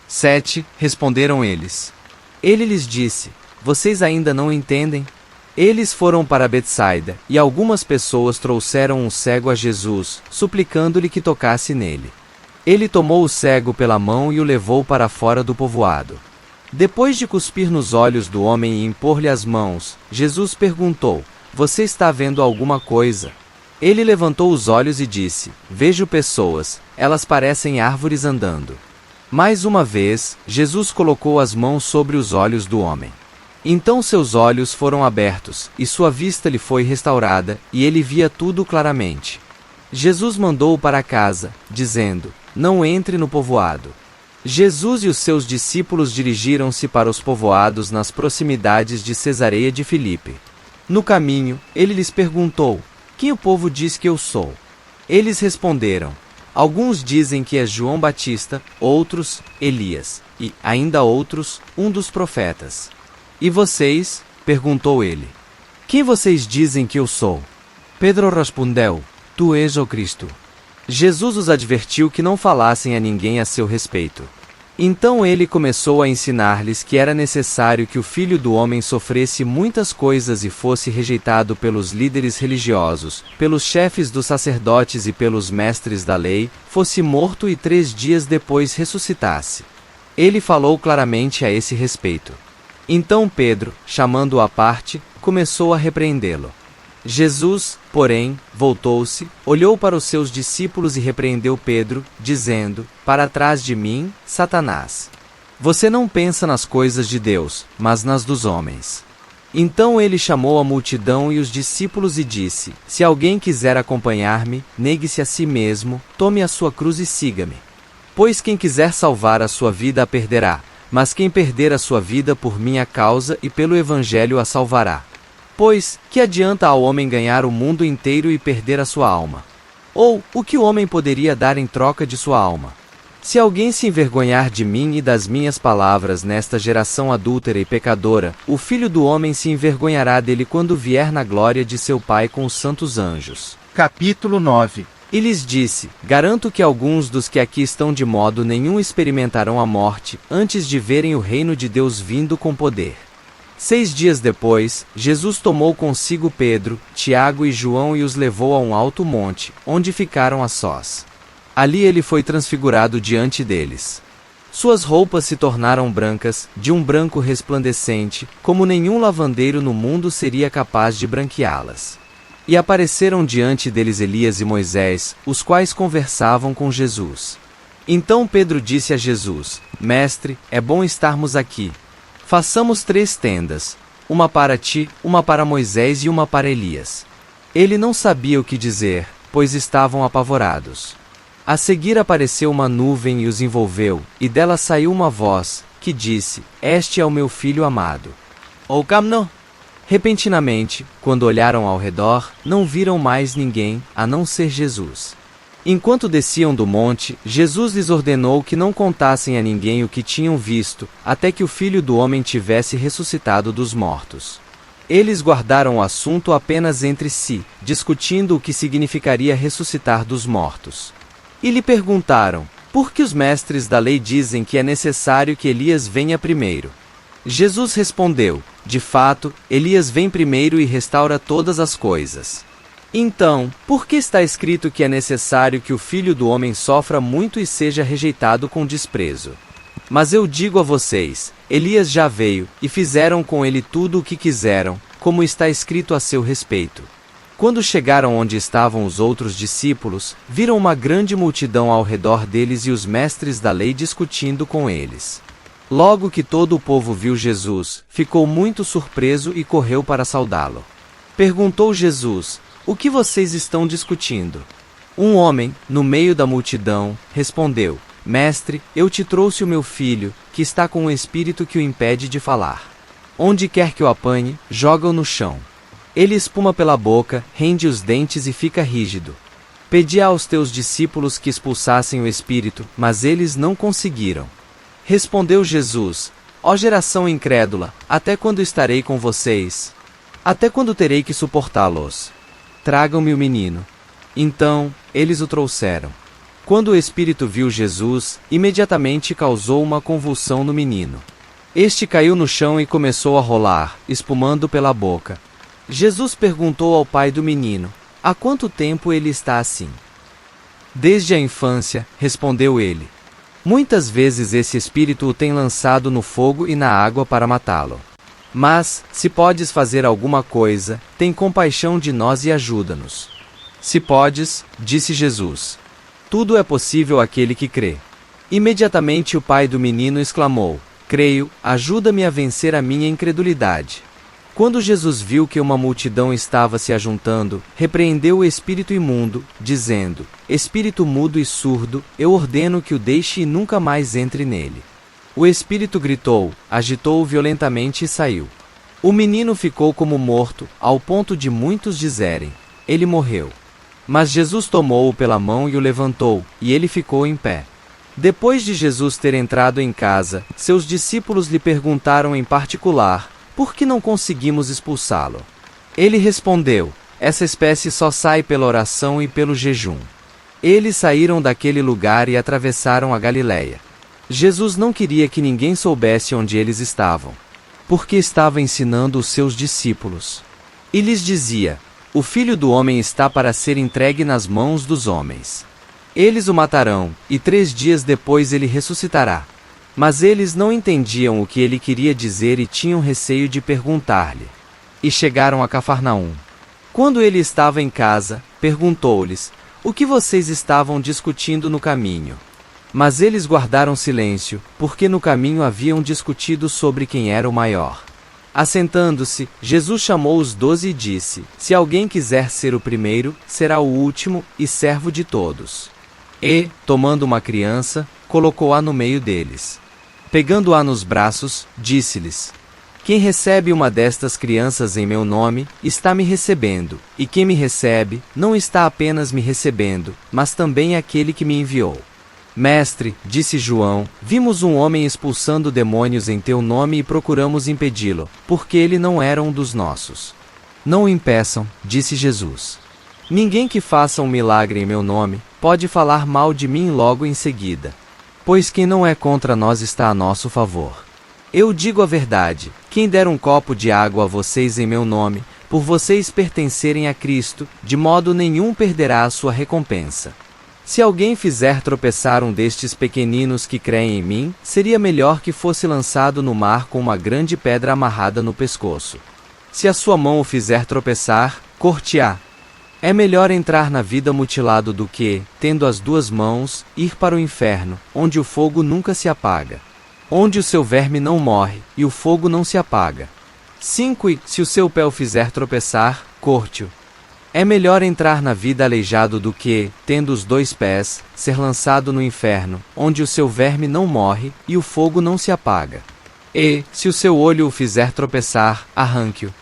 7, responderam eles. Ele lhes disse, vocês ainda não entendem? Eles foram para Betsaida, e algumas pessoas trouxeram um cego a Jesus, suplicando-lhe que tocasse nele. Ele tomou o cego pela mão e o levou para fora do povoado. Depois de cuspir nos olhos do homem e impor-lhe as mãos, Jesus perguntou, você está vendo alguma coisa? Ele levantou os olhos e disse, vejo pessoas, elas parecem árvores andando. Mais uma vez, Jesus colocou as mãos sobre os olhos do homem. Então seus olhos foram abertos, e sua vista lhe foi restaurada, e ele via tudo claramente. Jesus mandou-o para casa, dizendo, não entre no povoado. Jesus e os seus discípulos dirigiram-se para os povoados nas proximidades de Cesareia de Filipe. No caminho, ele lhes perguntou, quem o povo diz que eu sou? Eles responderam, alguns dizem que é João Batista, outros, Elias, e, ainda outros, um dos profetas. E vocês? Perguntou ele. Quem vocês dizem que eu sou? Pedro respondeu, tu és o Cristo. Jesus os advertiu que não falassem a ninguém a seu respeito. Então ele começou a ensinar-lhes que era necessário que o Filho do Homem sofresse muitas coisas e fosse rejeitado pelos líderes religiosos, pelos chefes dos sacerdotes e pelos mestres da lei, fosse morto e 3 dias depois ressuscitasse. Ele falou claramente a esse respeito. Então Pedro, chamando-o à parte, começou a repreendê-lo. Jesus, porém, voltou-se, olhou para os seus discípulos e repreendeu Pedro, dizendo, para trás de mim, Satanás. Você não pensa nas coisas de Deus, mas nas dos homens. Então ele chamou a multidão e os discípulos e disse, se alguém quiser acompanhar-me, negue-se a si mesmo, tome a sua cruz e siga-me. Pois quem quiser salvar a sua vida a perderá, mas quem perder a sua vida por minha causa e pelo Evangelho a salvará. Pois, que adianta ao homem ganhar o mundo inteiro e perder a sua alma? Ou, o que o homem poderia dar em troca de sua alma? Se alguém se envergonhar de mim e das minhas palavras nesta geração adúltera e pecadora, o Filho do Homem se envergonhará dele quando vier na glória de seu Pai com os santos anjos. Capítulo 9. E lhes disse: Garanto que alguns dos que aqui estão de modo nenhum experimentarão a morte, antes de verem o reino de Deus vindo com poder. 6 dias depois, Jesus tomou consigo Pedro, Tiago e João e os levou a um alto monte, onde ficaram a sós. Ali ele foi transfigurado diante deles. Suas roupas se tornaram brancas, de um branco resplandecente, como nenhum lavandeiro no mundo seria capaz de branqueá-las. E apareceram diante deles Elias e Moisés, os quais conversavam com Jesus. Então Pedro disse a Jesus: Mestre, é bom estarmos aqui. Façamos 3 tendas, uma para ti, uma para Moisés e uma para Elias. Ele não sabia o que dizer, pois estavam apavorados. A seguir apareceu uma nuvem e os envolveu, e dela saiu uma voz, que disse: Este é o meu filho amado. Ouçam-no. Repentinamente, quando olharam ao redor, não viram mais ninguém, a não ser Jesus. Enquanto desciam do monte, Jesus lhes ordenou que não contassem a ninguém o que tinham visto, até que o Filho do Homem tivesse ressuscitado dos mortos. Eles guardaram o assunto apenas entre si, discutindo o que significaria ressuscitar dos mortos. E lhe perguntaram: por que os mestres da lei dizem que é necessário que Elias venha primeiro? Jesus respondeu: de fato, Elias vem primeiro e restaura todas as coisas. Então, por que está escrito que é necessário que o Filho do Homem sofra muito e seja rejeitado com desprezo? Mas eu digo a vocês, Elias já veio, e fizeram com ele tudo o que quiseram, como está escrito a seu respeito. Quando chegaram onde estavam os outros discípulos, viram uma grande multidão ao redor deles e os mestres da lei discutindo com eles. Logo que todo o povo viu Jesus, ficou muito surpreso e correu para saudá-lo. Perguntou Jesus: o que vocês estão discutindo? Um homem, no meio da multidão, respondeu: Mestre, eu te trouxe o meu filho, que está com um espírito que o impede de falar. Onde quer que o apanhe, joga-o no chão. Ele espuma pela boca, rende os dentes e fica rígido. Pedi aos teus discípulos que expulsassem o espírito, mas eles não conseguiram. Respondeu Jesus: Ó geração incrédula, até quando estarei com vocês? Até quando terei que suportá-los? Tragam-me o menino. Então, eles o trouxeram. Quando o espírito viu Jesus, imediatamente causou uma convulsão no menino. Este caiu no chão e começou a rolar, espumando pela boca. Jesus perguntou ao pai do menino: há quanto tempo ele está assim? Desde a infância, respondeu ele. Muitas vezes esse espírito o tem lançado no fogo e na água para matá-lo. Mas, se podes fazer alguma coisa, tem compaixão de nós e ajuda-nos. Se podes, disse Jesus. Tudo é possível àquele que crê. Imediatamente o pai do menino exclamou: Creio, ajuda-me a vencer a minha incredulidade. Quando Jesus viu que uma multidão estava se ajuntando, repreendeu o espírito imundo, dizendo: Espírito mudo e surdo, eu ordeno que o deixe e nunca mais entre nele. O espírito gritou, agitou-o violentamente e saiu. O menino ficou como morto, ao ponto de muitos dizerem: ele morreu. Mas Jesus tomou-o pela mão e o levantou, e ele ficou em pé. Depois de Jesus ter entrado em casa, seus discípulos lhe perguntaram em particular: por que não conseguimos expulsá-lo? Ele respondeu: essa espécie só sai pela oração e pelo jejum. Eles saíram daquele lugar e atravessaram a Galiléia. Jesus não queria que ninguém soubesse onde eles estavam, porque estava ensinando os seus discípulos. E lhes dizia: o Filho do Homem está para ser entregue nas mãos dos homens. Eles o matarão, e 3 dias depois ele ressuscitará. Mas eles não entendiam o que ele queria dizer e tinham receio de perguntar-lhe. E chegaram a Cafarnaum. Quando ele estava em casa, perguntou-lhes: o que vocês estavam discutindo no caminho? Mas eles guardaram silêncio, porque no caminho haviam discutido sobre quem era o maior. Assentando-se, Jesus chamou os 12 e disse: se alguém quiser ser o primeiro, será o último e servo de todos. E, tomando uma criança, colocou-a no meio deles. Pegando-a nos braços, disse-lhes: Quem recebe uma destas crianças em meu nome, está me recebendo, e quem me recebe, não está apenas me recebendo, mas também aquele que me enviou. Mestre, disse João, vimos um homem expulsando demônios em teu nome e procuramos impedi-lo, porque ele não era um dos nossos. Não o impeçam, disse Jesus. Ninguém que faça um milagre em meu nome, pode falar mal de mim logo em seguida. Pois quem não é contra nós está a nosso favor. Eu digo a verdade, quem der um copo de água a vocês em meu nome, por vocês pertencerem a Cristo, de modo nenhum perderá a sua recompensa. Se alguém fizer tropeçar um destes pequeninos que creem em mim, seria melhor que fosse lançado no mar com uma grande pedra amarrada no pescoço. Se a sua mão o fizer tropeçar, corte-a. É melhor entrar na vida mutilado do que, tendo as duas mãos, ir para o inferno, onde o fogo nunca se apaga. Onde o seu verme não morre, e o fogo não se apaga. 5. E, se o seu pé o fizer tropeçar, corte-o. É melhor entrar na vida aleijado do que, tendo os 2 pés, ser lançado no inferno, onde o seu verme não morre, e o fogo não se apaga. E, se o seu olho o fizer tropeçar, arranque-o.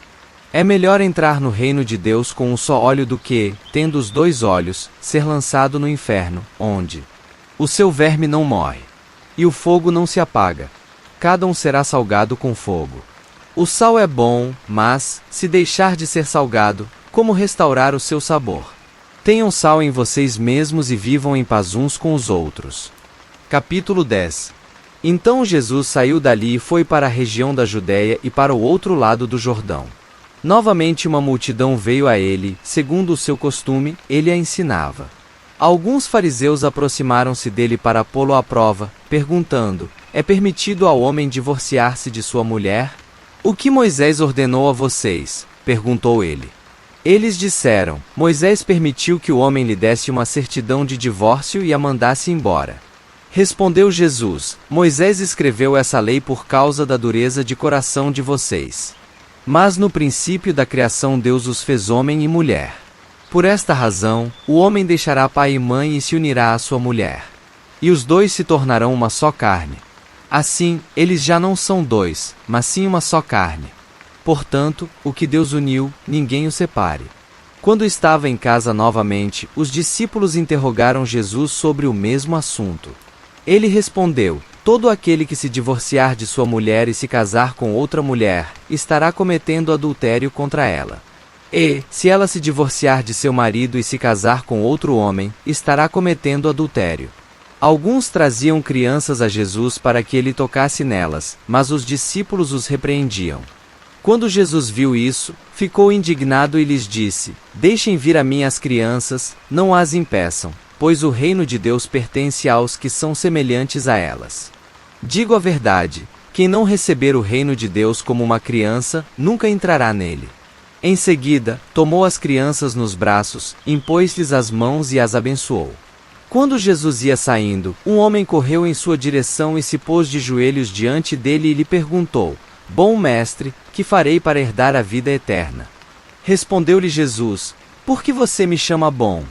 É melhor entrar no reino de Deus com um só olho do que, tendo os 2 olhos, ser lançado no inferno, onde o seu verme não morre, e o fogo não se apaga. Cada um será salgado com fogo. O sal é bom, mas, se deixar de ser salgado, como restaurar o seu sabor? Tenham sal em vocês mesmos e vivam em paz uns com os outros. Capítulo 10. Então Jesus saiu dali e foi para a região da Judéia e para o outro lado do Jordão. Novamente uma multidão veio a ele, segundo o seu costume, ele a ensinava. Alguns fariseus aproximaram-se dele para pô-lo à prova, perguntando: É permitido ao homem divorciar-se de sua mulher? O que Moisés ordenou a vocês? Perguntou ele. Eles disseram: Moisés permitiu que o homem lhe desse uma certidão de divórcio e a mandasse embora. Respondeu Jesus: Moisés escreveu essa lei por causa da dureza de coração de vocês. Mas no princípio da criação Deus os fez homem e mulher. Por esta razão, o homem deixará pai e mãe e se unirá à sua mulher. E os 2 se tornarão uma só carne. Assim, eles já não são 2, mas sim uma só carne. Portanto, o que Deus uniu, ninguém o separe. Quando estava em casa novamente, os discípulos interrogaram Jesus sobre o mesmo assunto. Ele respondeu: Todo aquele que se divorciar de sua mulher e se casar com outra mulher, estará cometendo adultério contra ela. E, se ela se divorciar de seu marido e se casar com outro homem, estará cometendo adultério. Alguns traziam crianças a Jesus para que ele tocasse nelas, mas os discípulos os repreendiam. Quando Jesus viu isso, ficou indignado e lhes disse: Deixem vir a mim as crianças, não as impeçam, pois o reino de Deus pertence aos que são semelhantes a elas. Digo a verdade, quem não receber o reino de Deus como uma criança, nunca entrará nele. Em seguida, tomou as crianças nos braços, impôs-lhes as mãos e as abençoou. Quando Jesus ia saindo, um homem correu em sua direção e se pôs de joelhos diante dele e lhe perguntou: Bom mestre, que farei para herdar a vida eterna? Respondeu-lhe Jesus: Por que você me chama bom?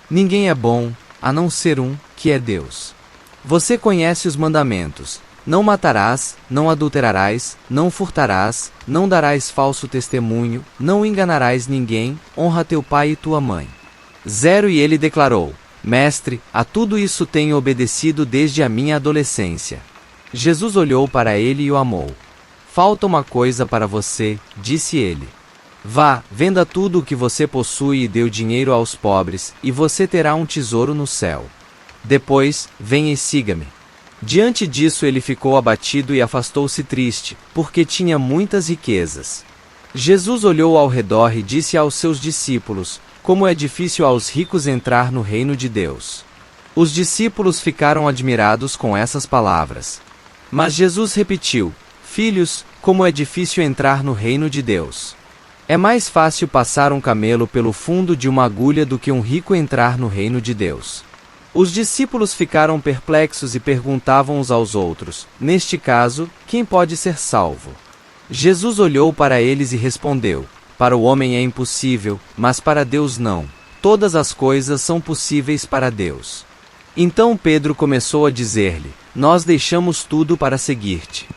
Ninguém é bom, a não ser um, que é Deus. Você conhece os mandamentos: não matarás, não adulterarás, não furtarás, não darás falso testemunho, não enganarás ninguém, honra teu pai e tua mãe. 0 E ele declarou: Mestre, a tudo isso tenho obedecido desde a minha adolescência. Jesus olhou para ele e o amou. Falta uma coisa para você, disse ele. Vá, venda tudo o que você possui e dê o dinheiro aos pobres, e você terá um tesouro no céu. Depois, venha e siga-me. Diante disso ele ficou abatido e afastou-se triste, porque tinha muitas riquezas. Jesus olhou ao redor e disse aos seus discípulos: Como é difícil aos ricos entrar no reino de Deus. Os discípulos ficaram admirados com essas palavras. Mas Jesus repetiu: Filhos, como é difícil entrar no reino de Deus. É mais fácil passar um camelo pelo fundo de uma agulha do que um rico entrar no reino de Deus. Os discípulos ficaram perplexos e perguntavam uns aos outros: Neste caso, quem pode ser salvo? Jesus olhou para eles e respondeu: Para o homem é impossível, mas para Deus não. Todas as coisas são possíveis para Deus. Então Pedro começou a dizer-lhe: nós deixamos tudo para seguir-te.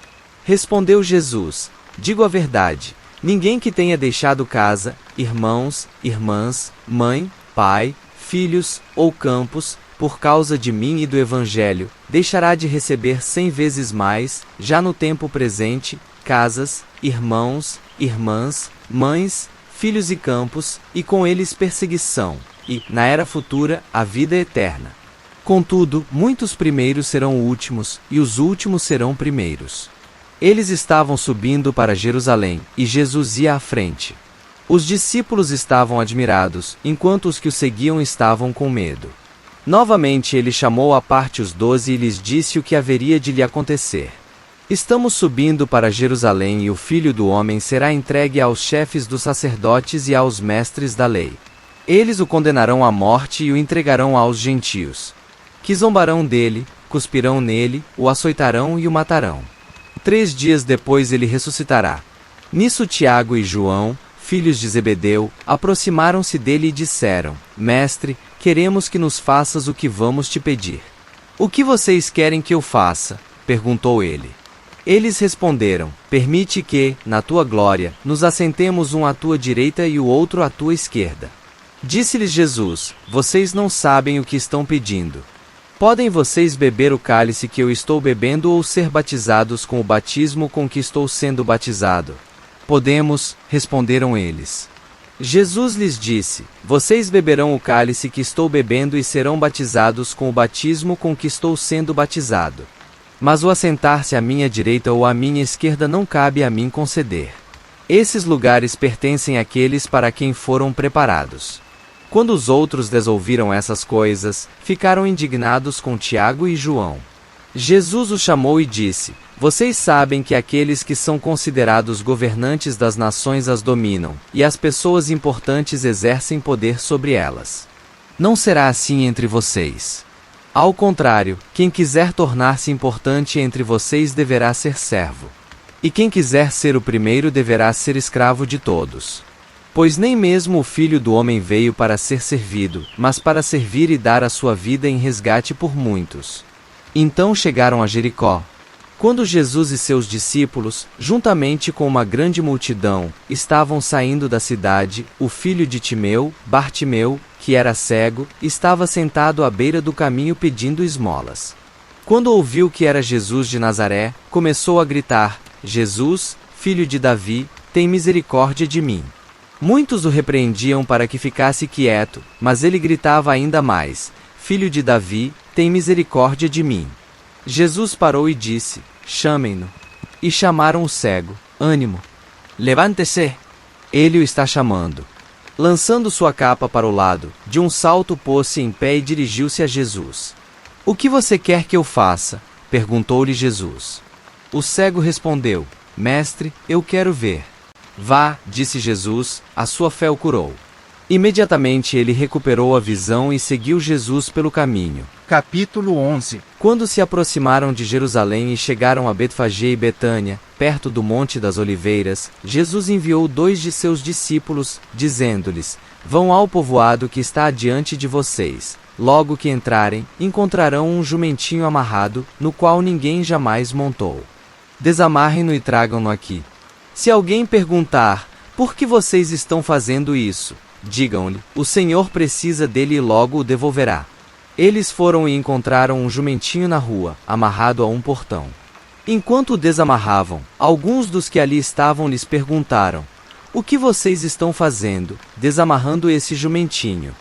Respondeu Jesus: digo a verdade, ninguém que tenha deixado casa, irmãos, irmãs, mãe, pai, filhos ou campos, por causa de mim e do Evangelho, deixará de receber 100 vezes mais, já no tempo presente, casas, irmãos, irmãs, mães, filhos e campos, e com eles perseguição, e, na era futura, a vida eterna. Contudo, muitos primeiros serão últimos, e os últimos serão primeiros. Eles estavam subindo para Jerusalém, e Jesus ia à frente. Os discípulos estavam admirados, enquanto os que o seguiam estavam com medo. Novamente ele chamou à parte os 12 e lhes disse o que haveria de lhe acontecer. Estamos subindo para Jerusalém e o Filho do Homem será entregue aos chefes dos sacerdotes e aos mestres da lei. Eles o condenarão à morte e o entregarão aos gentios, que zombarão dele, cuspirão nele, o açoitarão e o matarão. 3 dias depois ele ressuscitará. Nisso Tiago e João, filhos de Zebedeu, aproximaram-se dele e disseram: Mestre, queremos que nos faças o que vamos te pedir. O que vocês querem que eu faça? Perguntou ele. Eles responderam: Permite que, na tua glória, nos assentemos um à tua direita e o outro à tua esquerda. Disse-lhes Jesus: Vocês não sabem o que estão pedindo. Podem vocês beber o cálice que eu estou bebendo ou ser batizados com o batismo com que estou sendo batizado? Podemos, responderam eles. Jesus lhes disse: Vocês beberão o cálice que estou bebendo e serão batizados com o batismo com que estou sendo batizado. Mas o assentar-se à minha direita ou à minha esquerda não cabe a mim conceder. Esses lugares pertencem àqueles para quem foram preparados. Quando os outros desouviram essas coisas, ficaram indignados com Tiago e João. Jesus os chamou e disse: Vocês sabem que aqueles que são considerados governantes das nações as dominam, e as pessoas importantes exercem poder sobre elas. Não será assim entre vocês. Ao contrário, quem quiser tornar-se importante entre vocês deverá ser servo. E quem quiser ser o primeiro deverá ser escravo de todos. Pois nem mesmo o Filho do Homem veio para ser servido, mas para servir e dar a sua vida em resgate por muitos. Então chegaram a Jericó. Quando Jesus e seus discípulos, juntamente com uma grande multidão, estavam saindo da cidade, o filho de Timeu, Bartimeu, que era cego, estava sentado à beira do caminho pedindo esmolas. Quando ouviu que era Jesus de Nazaré, começou a gritar: Jesus, filho de Davi, tem misericórdia de mim. Muitos o repreendiam para que ficasse quieto, mas ele gritava ainda mais: Filho de Davi, tem misericórdia de mim. Jesus parou e disse: Chamem-no. E chamaram o cego: Ânimo, levante-se. Ele o está chamando. Lançando sua capa para o lado, de um salto pôs-se em pé e dirigiu-se a Jesus. O que você quer que eu faça? Perguntou-lhe Jesus. O cego respondeu: Mestre, eu quero ver. Vá, disse Jesus, a sua fé o curou. Imediatamente ele recuperou a visão e seguiu Jesus pelo caminho. Capítulo 11. Quando se aproximaram de Jerusalém e chegaram a Betfagé e Betânia, perto do Monte das Oliveiras, Jesus enviou 2 de seus discípulos, dizendo-lhes: Vão ao povoado que está adiante de vocês. Logo que entrarem, encontrarão um jumentinho amarrado, no qual ninguém jamais montou. Desamarrem-no e tragam-no aqui. Se alguém perguntar: Por que vocês estão fazendo isso? Digam-lhe: O Senhor precisa dele e logo o devolverá. Eles foram e encontraram um jumentinho na rua, amarrado a um portão. Enquanto o desamarravam, alguns dos que ali estavam lhes perguntaram: O que vocês estão fazendo, desamarrando esse jumentinho?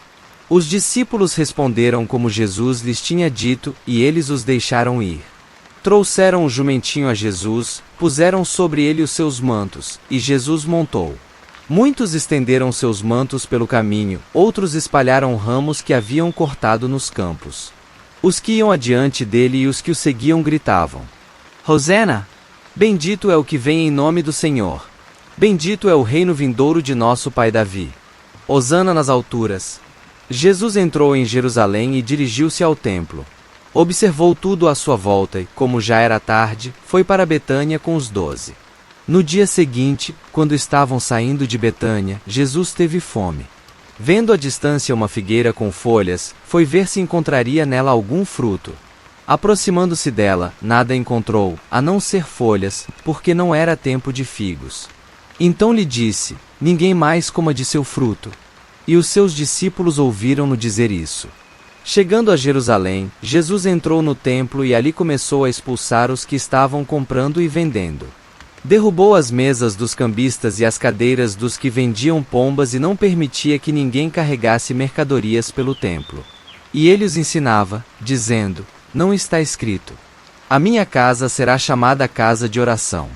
Os discípulos responderam como Jesus lhes tinha dito, e eles os deixaram ir. Trouxeram o jumentinho a Jesus, puseram sobre ele os seus mantos, e Jesus montou. Muitos estenderam seus mantos pelo caminho, outros espalharam ramos que haviam cortado nos campos. Os que iam adiante dele e os que o seguiam gritavam: Hosana! Bendito é o que vem em nome do Senhor. Bendito é o reino vindouro de nosso pai Davi. Hosana nas alturas. Jesus entrou em Jerusalém e dirigiu-se ao templo. Observou tudo à sua volta e, como já era tarde, foi para Betânia com os 12. No dia seguinte, quando estavam saindo de Betânia, Jesus teve fome. Vendo à distância uma figueira com folhas, foi ver se encontraria nela algum fruto. Aproximando-se dela, nada encontrou, a não ser folhas, porque não era tempo de figos. Então lhe disse: ninguém mais coma de seu fruto. E os seus discípulos ouviram-no dizer isso. Chegando a Jerusalém, Jesus entrou no templo e ali começou a expulsar os que estavam comprando e vendendo. Derrubou as mesas dos cambistas e as cadeiras dos que vendiam pombas e não permitia que ninguém carregasse mercadorias pelo templo. E ele os ensinava, dizendo: não está escrito: a minha casa será chamada casa de oração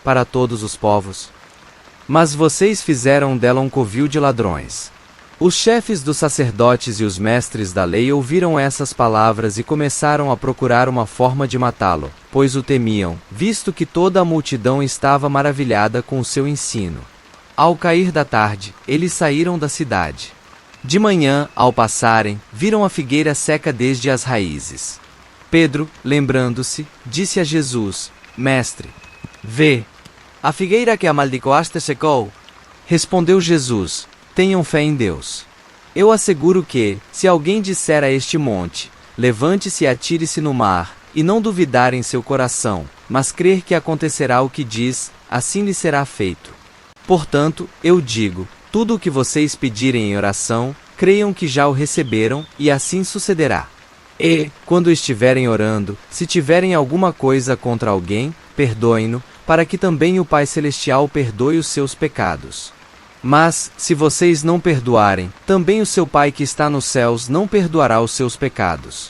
para todos os povos? Mas vocês fizeram dela um covil de ladrões. Os chefes dos sacerdotes e os mestres da lei ouviram essas palavras e começaram a procurar uma forma de matá-lo, pois o temiam, visto que toda a multidão estava maravilhada com o seu ensino. Ao cair da tarde, eles saíram da cidade. De manhã, ao passarem, viram a figueira seca desde as raízes. Pedro, lembrando-se, disse a Jesus: Mestre, vê, a figueira que amaldiçoaste secou. Respondeu Jesus: tenham fé em Deus. Eu asseguro que, se alguém disser a este monte: levante-se e atire-se no mar, e não duvidar em seu coração, mas crer que acontecerá o que diz, assim lhe será feito. Portanto, eu digo: tudo o que vocês pedirem em oração, creiam que já o receberam, e assim sucederá. E, quando estiverem orando, se tiverem alguma coisa contra alguém, perdoem-no, para que também o Pai Celestial perdoe os seus pecados. Mas, se vocês não perdoarem, também o seu Pai que está nos céus não perdoará os seus pecados.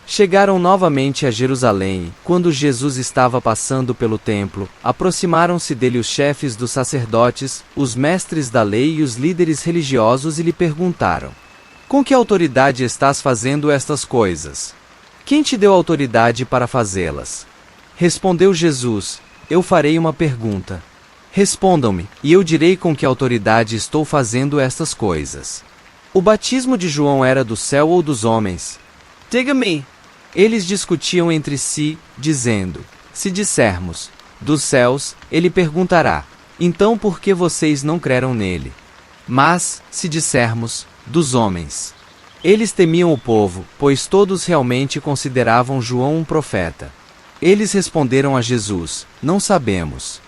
Chegaram novamente a Jerusalém, quando Jesus estava passando pelo templo, aproximaram-se dele os chefes dos sacerdotes, os mestres da lei e os líderes religiosos e lhe perguntaram: com que autoridade estás fazendo estas coisas? Quem te deu autoridade para fazê-las? Respondeu Jesus: eu farei uma pergunta. Respondam-me, e eu direi com que autoridade estou fazendo estas coisas. O batismo de João era do céu ou dos homens? Diga-me. Eles discutiam entre si, dizendo: se dissermos, dos céus, ele perguntará: então por que vocês não creram nele? Mas, se dissermos, dos homens. Eles temiam o povo, pois todos realmente consideravam João um profeta. Eles responderam a Jesus: não sabemos.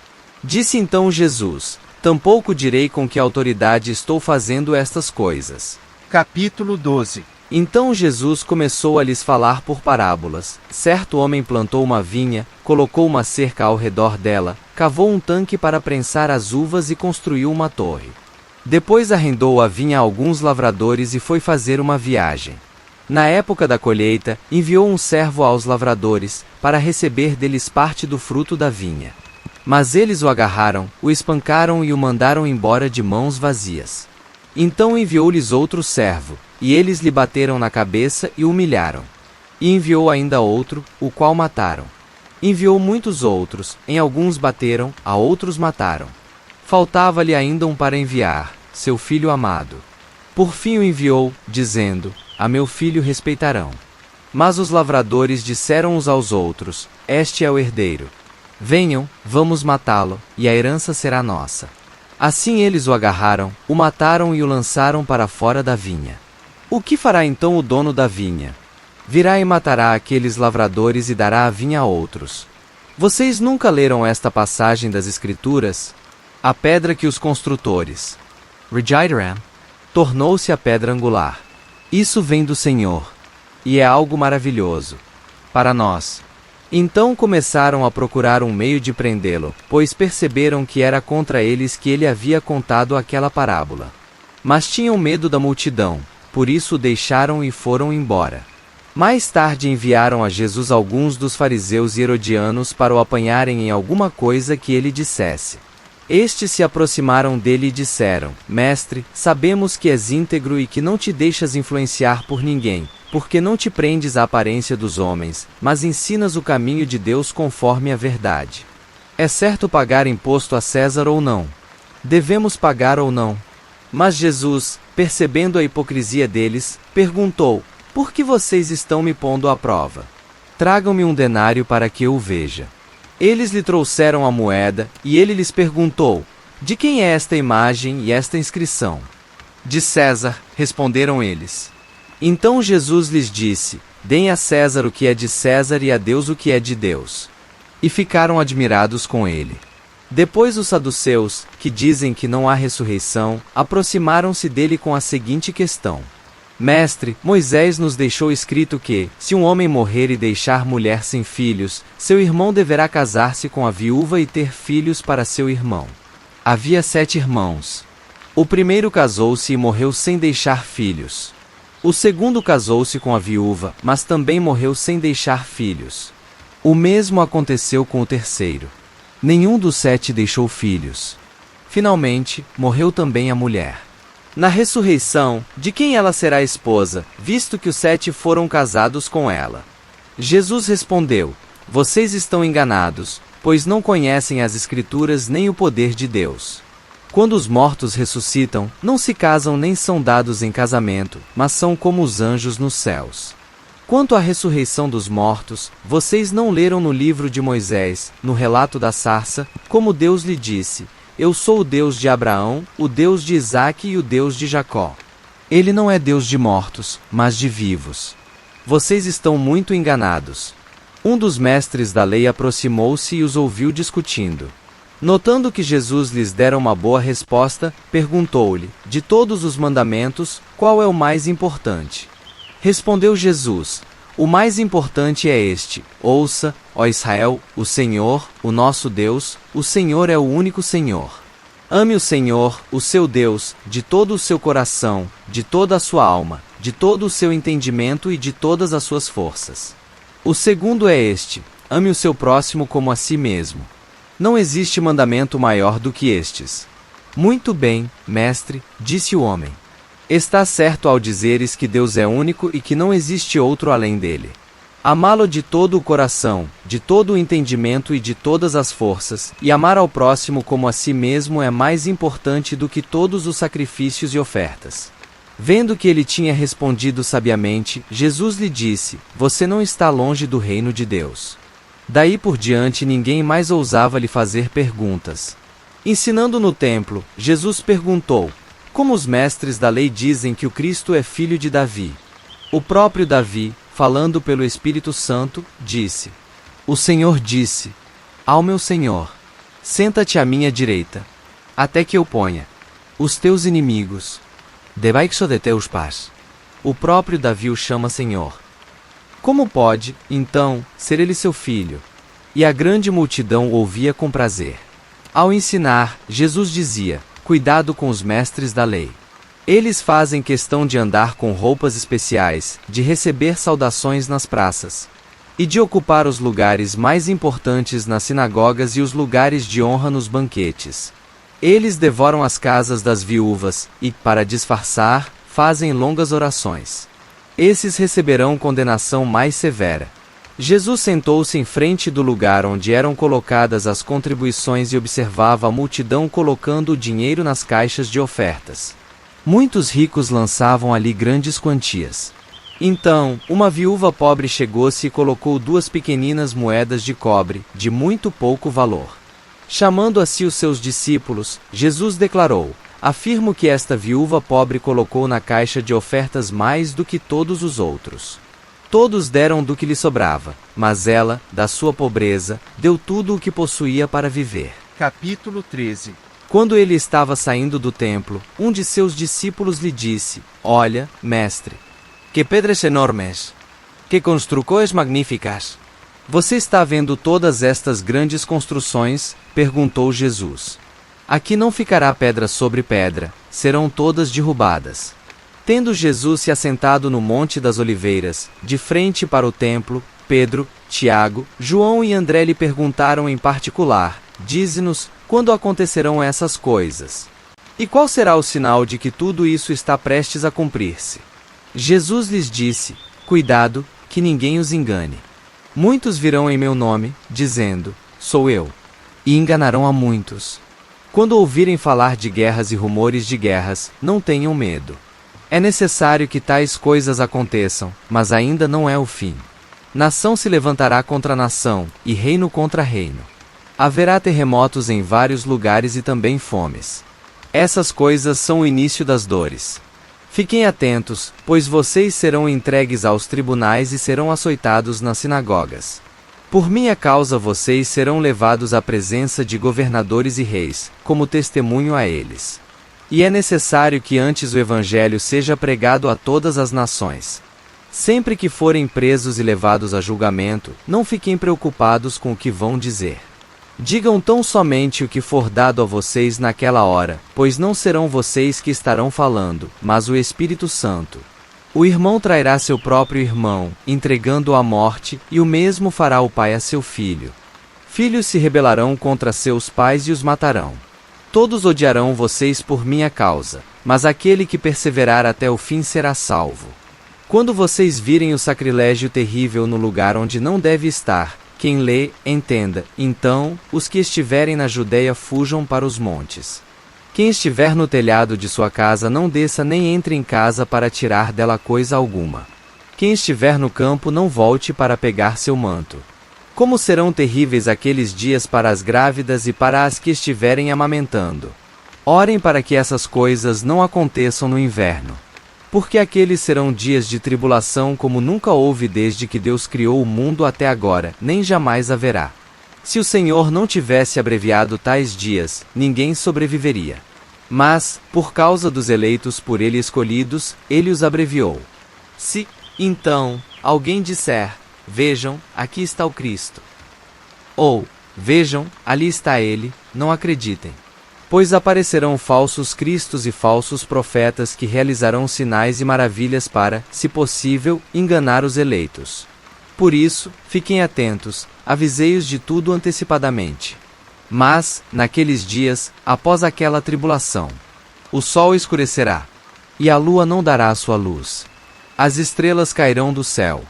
Disse então Jesus: tampouco direi com que autoridade estou fazendo estas coisas. Capítulo 12. Então Jesus começou a lhes falar por parábolas. Certo homem plantou uma vinha, colocou uma cerca ao redor dela, cavou um tanque para prensar as uvas e construiu uma torre. Depois arrendou a vinha a alguns lavradores e foi fazer uma viagem. Na época da colheita, enviou um servo aos lavradores, para receber deles parte do fruto da vinha. Mas eles o agarraram, o espancaram e o mandaram embora de mãos vazias. Então enviou-lhes outro servo, e eles lhe bateram na cabeça e o humilharam. E enviou ainda outro, o qual mataram. Enviou muitos outros, em alguns bateram, a outros mataram. Faltava-lhe ainda um para enviar, seu filho amado. Por fim o enviou, dizendo: a meu filho respeitarão. Mas os lavradores disseram uns aos outros: este é o herdeiro. Venham, vamos matá-lo, e a herança será nossa. Assim eles o agarraram, o mataram e o lançaram para fora da vinha. O que fará então o dono da vinha? Virá e matará aqueles lavradores e dará a vinha a outros. Vocês nunca leram esta passagem das Escrituras? A pedra que os construtores rejeitarão tornou-se a pedra angular. Isso vem do Senhor. E é algo maravilhoso para nós. Então começaram a procurar um meio de prendê-lo, pois perceberam que era contra eles que ele havia contado aquela parábola. Mas tinham medo da multidão, por isso o deixaram e foram embora. Mais tarde enviaram a Jesus alguns dos fariseus e herodianos para o apanharem em alguma coisa que ele dissesse. Estes se aproximaram dele e disseram: Mestre, sabemos que és íntegro e que não te deixas influenciar por ninguém, porque não te prendes à aparência dos homens, mas ensinas o caminho de Deus conforme a verdade. É certo pagar imposto a César ou não? Devemos pagar ou não? Mas Jesus, percebendo a hipocrisia deles, perguntou: Por que vocês estão me pondo à prova? Tragam-me um denário para que eu o veja. Eles lhe trouxeram a moeda, e ele lhes perguntou: De quem é esta imagem e esta inscrição? De César, responderam eles. Então Jesus lhes disse: Deem a César o que é de César e a Deus o que é de Deus. E ficaram admirados com ele. Depois os saduceus, que dizem que não há ressurreição, aproximaram-se dele com a seguinte questão: Mestre, Moisés nos deixou escrito que, se um homem morrer e deixar mulher sem filhos, seu irmão deverá casar-se com a viúva e ter filhos para seu irmão. Havia 7 irmãos. O primeiro casou-se e morreu sem deixar filhos. O segundo casou-se com a viúva, mas também morreu sem deixar filhos. O mesmo aconteceu com o terceiro. Nenhum dos 7 deixou filhos. Finalmente, morreu também a mulher. Na ressurreição, de quem ela será esposa, visto que os 7 foram casados com ela? Jesus respondeu: Vocês estão enganados, pois não conhecem as Escrituras nem o poder de Deus. Quando os mortos ressuscitam, não se casam nem são dados em casamento, mas são como os anjos nos céus. Quanto à ressurreição dos mortos, vocês não leram no livro de Moisés, no relato da sarça, como Deus lhe disse: Eu sou o Deus de Abraão, o Deus de Isaque e o Deus de Jacó. Ele não é Deus de mortos, mas de vivos. Vocês estão muito enganados. Um dos mestres da lei aproximou-se e os ouviu discutindo. Notando que Jesus lhes dera uma boa resposta, perguntou-lhe: De todos os mandamentos, qual é o mais importante? Respondeu Jesus: O mais importante é este: Ouça, ó Israel, o Senhor, o nosso Deus, o Senhor é o único Senhor. Ame o Senhor, o seu Deus, de todo o seu coração, de toda a sua alma, de todo o seu entendimento e de todas as suas forças. O segundo é este: ame o seu próximo como a si mesmo. Não existe mandamento maior do que estes. Muito bem, mestre, disse o homem. Estás certo ao dizeres que Deus é único e que não existe outro além dele. Amá-lo de todo o coração, de todo o entendimento e de todas as forças, e amar ao próximo como a si mesmo é mais importante do que todos os sacrifícios e ofertas. Vendo que ele tinha respondido sabiamente, Jesus lhe disse: Você não está longe do reino de Deus. Daí por diante ninguém mais ousava lhe fazer perguntas. Ensinando no templo, Jesus perguntou: Como os mestres da lei dizem que o Cristo é filho de Davi? O próprio Davi, falando pelo Espírito Santo, disse: O Senhor disse ao meu Senhor: Senta-te à minha direita, até que eu ponha os teus inimigos debaixo de teus pés. O próprio Davi o chama Senhor. Como pode, então, ser ele seu filho? E a grande multidão o ouvia com prazer. Ao ensinar, Jesus dizia: Cuidado com os mestres da lei. Eles fazem questão de andar com roupas especiais, de receber saudações nas praças, e de ocupar os lugares mais importantes nas sinagogas e os lugares de honra nos banquetes. Eles devoram as casas das viúvas e, para disfarçar, fazem longas orações. Esses receberão condenação mais severa. Jesus sentou-se em frente do lugar onde eram colocadas as contribuições e observava a multidão colocando o dinheiro nas caixas de ofertas. Muitos ricos lançavam ali grandes quantias. Então, uma viúva pobre chegou-se e colocou 2 pequeninas moedas de cobre, de muito pouco valor. Chamando a si os seus discípulos, Jesus declarou: Afirmo que esta viúva pobre colocou na caixa de ofertas mais do que todos os outros. Todos deram do que lhe sobrava, mas ela, da sua pobreza, deu tudo o que possuía para viver. Capítulo 13. Quando ele estava saindo do templo, um de seus discípulos lhe disse: Olha, mestre, que pedras enormes, que construções magníficas. Você está vendo todas estas grandes construções? Perguntou Jesus. Aqui não ficará pedra sobre pedra, serão todas derrubadas. Tendo Jesus se assentado no Monte das Oliveiras, de frente para o templo, Pedro, Tiago, João e André lhe perguntaram em particular: Dize-nos, quando acontecerão essas coisas? E qual será o sinal de que tudo isso está prestes a cumprir-se? Jesus lhes disse: Cuidado, que ninguém os engane. Muitos virão em meu nome, dizendo: Sou eu. E enganarão a muitos. Quando ouvirem falar de guerras e rumores de guerras, não tenham medo. É necessário que tais coisas aconteçam, mas ainda não é o fim. Nação se levantará contra nação, e reino contra reino. Haverá terremotos em vários lugares e também fomes. Essas coisas são o início das dores. Fiquem atentos, pois vocês serão entregues aos tribunais e serão açoitados nas sinagogas. Por minha causa vocês serão levados à presença de governadores e reis, como testemunho a eles. E é necessário que antes o evangelho seja pregado a todas as nações. Sempre que forem presos e levados a julgamento, não fiquem preocupados com o que vão dizer. Digam tão somente o que for dado a vocês naquela hora, pois não serão vocês que estarão falando, mas o Espírito Santo. O irmão trairá seu próprio irmão, entregando-o à morte, e o mesmo fará o pai a seu filho. Filhos se rebelarão contra seus pais e os matarão. Todos odiarão vocês por minha causa, mas aquele que perseverar até o fim será salvo. Quando vocês virem o sacrilégio terrível no lugar onde não deve estar, quem lê, entenda. Então, os que estiverem na Judeia fujam para os montes. Quem estiver no telhado de sua casa não desça nem entre em casa para tirar dela coisa alguma. Quem estiver no campo não volte para pegar seu manto. Como serão terríveis aqueles dias para as grávidas e para as que estiverem amamentando. Orem para que essas coisas não aconteçam no inverno. Porque aqueles serão dias de tribulação como nunca houve desde que Deus criou o mundo até agora, nem jamais haverá. Se o Senhor não tivesse abreviado tais dias, ninguém sobreviveria. Mas, por causa dos eleitos por ele escolhidos, ele os abreviou. Se, então, alguém disser, vejam, aqui está o Cristo. Ou, vejam, ali está ele, não acreditem. Pois aparecerão falsos cristos e falsos profetas que realizarão sinais e maravilhas para, se possível, enganar os eleitos. Por isso, fiquem atentos, avisei-os de tudo antecipadamente. Mas, naqueles dias, após aquela tribulação, o sol escurecerá, e a lua não dará a sua luz. As estrelas cairão do céu,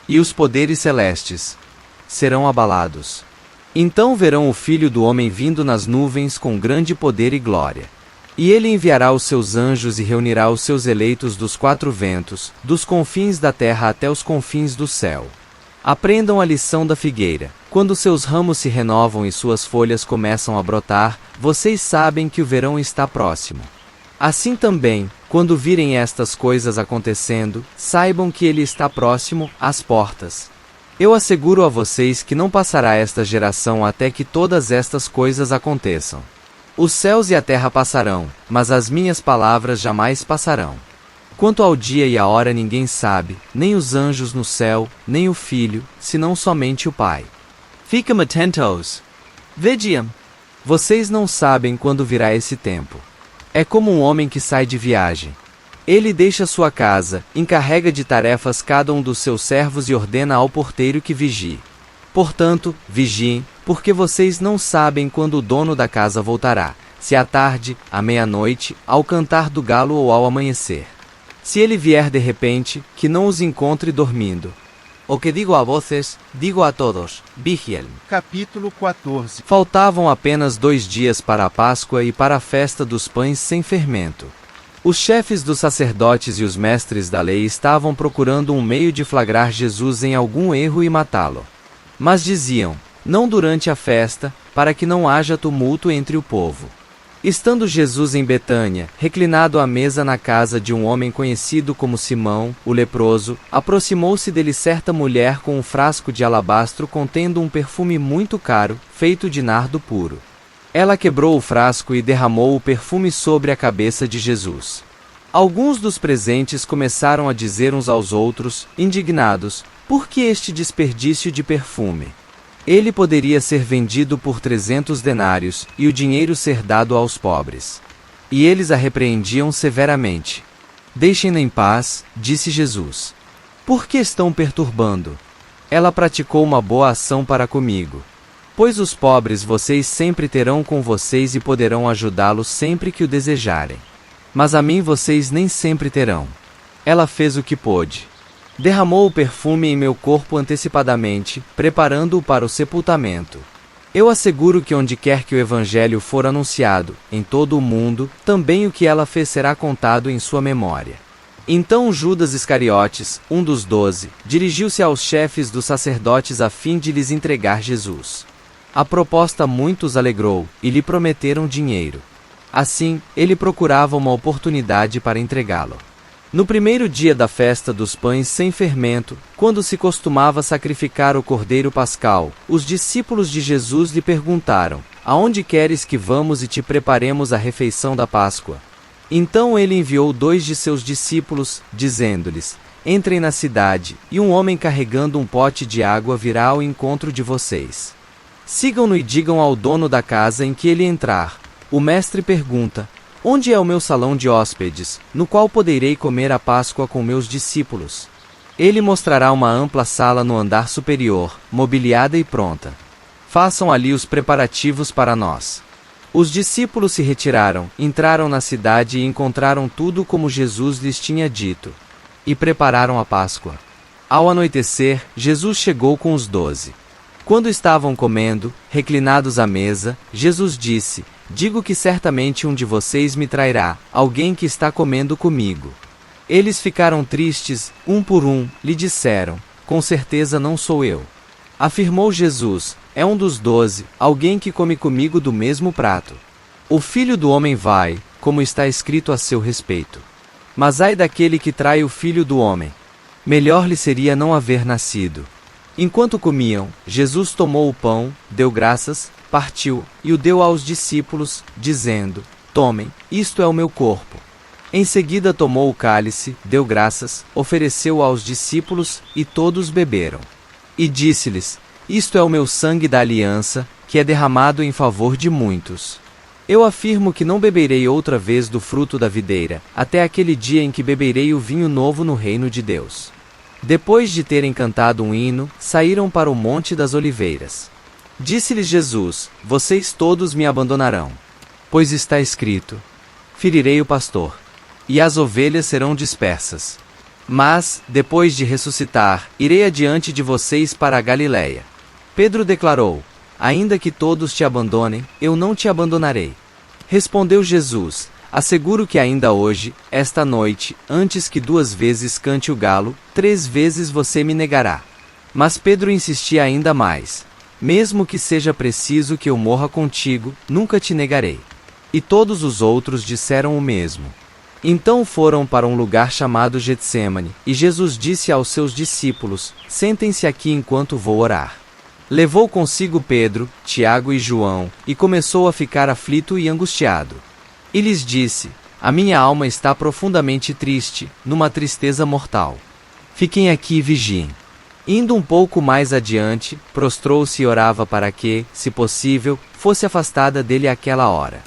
e os poderes celestes serão abalados. Então verão o Filho do Homem vindo nas nuvens com grande poder e glória. E ele enviará os seus anjos e reunirá os seus eleitos dos quatro ventos, dos confins da terra até os confins do céu. Aprendam a lição da figueira. Quando seus ramos se renovam e suas folhas começam a brotar, vocês sabem que o verão está próximo. Assim também, quando virem estas coisas acontecendo, saibam que ele está próximo, às portas. Eu asseguro a vocês que não passará esta geração até que todas estas coisas aconteçam. Os céus e a terra passarão, mas as minhas palavras jamais passarão. Quanto ao dia e à hora ninguém sabe, nem os anjos no céu, nem o Filho, senão somente o Pai. Fiquem atentos. Vigiam. Vocês não sabem quando virá esse tempo. É como um homem que sai de viagem. Ele deixa sua casa, encarrega de tarefas cada um dos seus servos e ordena ao porteiro que vigie. Portanto, vigiem, porque vocês não sabem quando o dono da casa voltará, se à tarde, à meia-noite, ao cantar do galo ou ao amanhecer. Se ele vier de repente, que não os encontre dormindo. O que digo a vocês, digo a todos, vigiem. Capítulo 14. Faltavam apenas 2 dias para a Páscoa e para a festa dos pães sem fermento. Os chefes dos sacerdotes e os mestres da lei estavam procurando um meio de flagrar Jesus em algum erro e matá-lo. Mas diziam, não durante a festa, para que não haja tumulto entre o povo. Estando Jesus em Betânia, reclinado à mesa na casa de um homem conhecido como Simão, o leproso, aproximou-se dele certa mulher com um frasco de alabastro contendo um perfume muito caro, feito de nardo puro. Ela quebrou o frasco e derramou o perfume sobre a cabeça de Jesus. Alguns dos presentes começaram a dizer uns aos outros, indignados, por que este desperdício de perfume? Ele poderia ser vendido por 300 denários, e o dinheiro ser dado aos pobres. E eles a repreendiam severamente. Deixem-na em paz, disse Jesus. Por que estão perturbando? Ela praticou uma boa ação para comigo. Pois os pobres vocês sempre terão com vocês e poderão ajudá-los sempre que o desejarem. Mas a mim vocês nem sempre terão. Ela fez o que pôde. Derramou o perfume em meu corpo antecipadamente, preparando-o para o sepultamento. Eu asseguro que onde quer que o Evangelho for anunciado, em todo o mundo, também o que ela fez será contado em sua memória. Então Judas Iscariotes, um dos 12, dirigiu-se aos chefes dos sacerdotes a fim de lhes entregar Jesus. A proposta muito os alegrou, e lhe prometeram dinheiro. Assim, ele procurava uma oportunidade para entregá-lo. No primeiro dia da festa dos pães sem fermento, quando se costumava sacrificar o cordeiro pascal, os discípulos de Jesus lhe perguntaram: Aonde queres que vamos e te preparemos a refeição da Páscoa? Então ele enviou 2 de seus discípulos, dizendo-lhes: Entrem na cidade, e um homem carregando um pote de água virá ao encontro de vocês. Sigam-no e digam ao dono da casa em que ele entrar: O mestre pergunta: Onde é o meu salão de hóspedes, no qual poderei comer a Páscoa com meus discípulos? Ele mostrará uma ampla sala no andar superior, mobiliada e pronta. Façam ali os preparativos para nós. Os discípulos se retiraram, entraram na cidade e encontraram tudo como Jesus lhes tinha dito. E prepararam a Páscoa. Ao anoitecer, Jesus chegou com os 12. Quando estavam comendo, reclinados à mesa, Jesus disse: Digo que certamente um de vocês me trairá, alguém que está comendo comigo. Eles ficaram tristes, um por um, lhe disseram: Com certeza não sou eu. Afirmou Jesus: É um dos 12, alguém que come comigo do mesmo prato. O Filho do Homem vai, como está escrito a seu respeito. Mas ai daquele que trai o Filho do Homem. Melhor lhe seria não haver nascido. Enquanto comiam, Jesus tomou o pão, deu graças, partiu, e o deu aos discípulos, dizendo: Tomem, isto é o meu corpo. Em seguida tomou o cálice, deu graças, ofereceu-o aos discípulos, e todos beberam. E disse-lhes: Isto é o meu sangue da aliança, que é derramado em favor de muitos. Eu afirmo que não beberei outra vez do fruto da videira, até aquele dia em que beberei o vinho novo no reino de Deus. Depois de terem cantado um hino, saíram para o Monte das Oliveiras. Disse-lhes Jesus: Vocês todos me abandonarão. Pois está escrito: Ferirei o pastor, e as ovelhas serão dispersas. Mas, depois de ressuscitar, irei adiante de vocês para a Galiléia. Pedro declarou: Ainda que todos te abandonem, eu não te abandonarei. Respondeu Jesus: Asseguro que ainda hoje, esta noite, antes que 2 vezes cante o galo, 3 vezes você me negará. Mas Pedro insistia ainda mais: Mesmo que seja preciso que eu morra contigo, nunca te negarei. E todos os outros disseram o mesmo. Então foram para um lugar chamado Getsêmani, e Jesus disse aos seus discípulos: Sentem-se aqui enquanto vou orar. Levou consigo Pedro, Tiago e João, e começou a ficar aflito e angustiado. E lhes disse: A minha alma está profundamente triste, numa tristeza mortal. Fiquem aqui e vigiem. Indo um pouco mais adiante, prostrou-se e orava para que, se possível, fosse afastada dele aquela hora.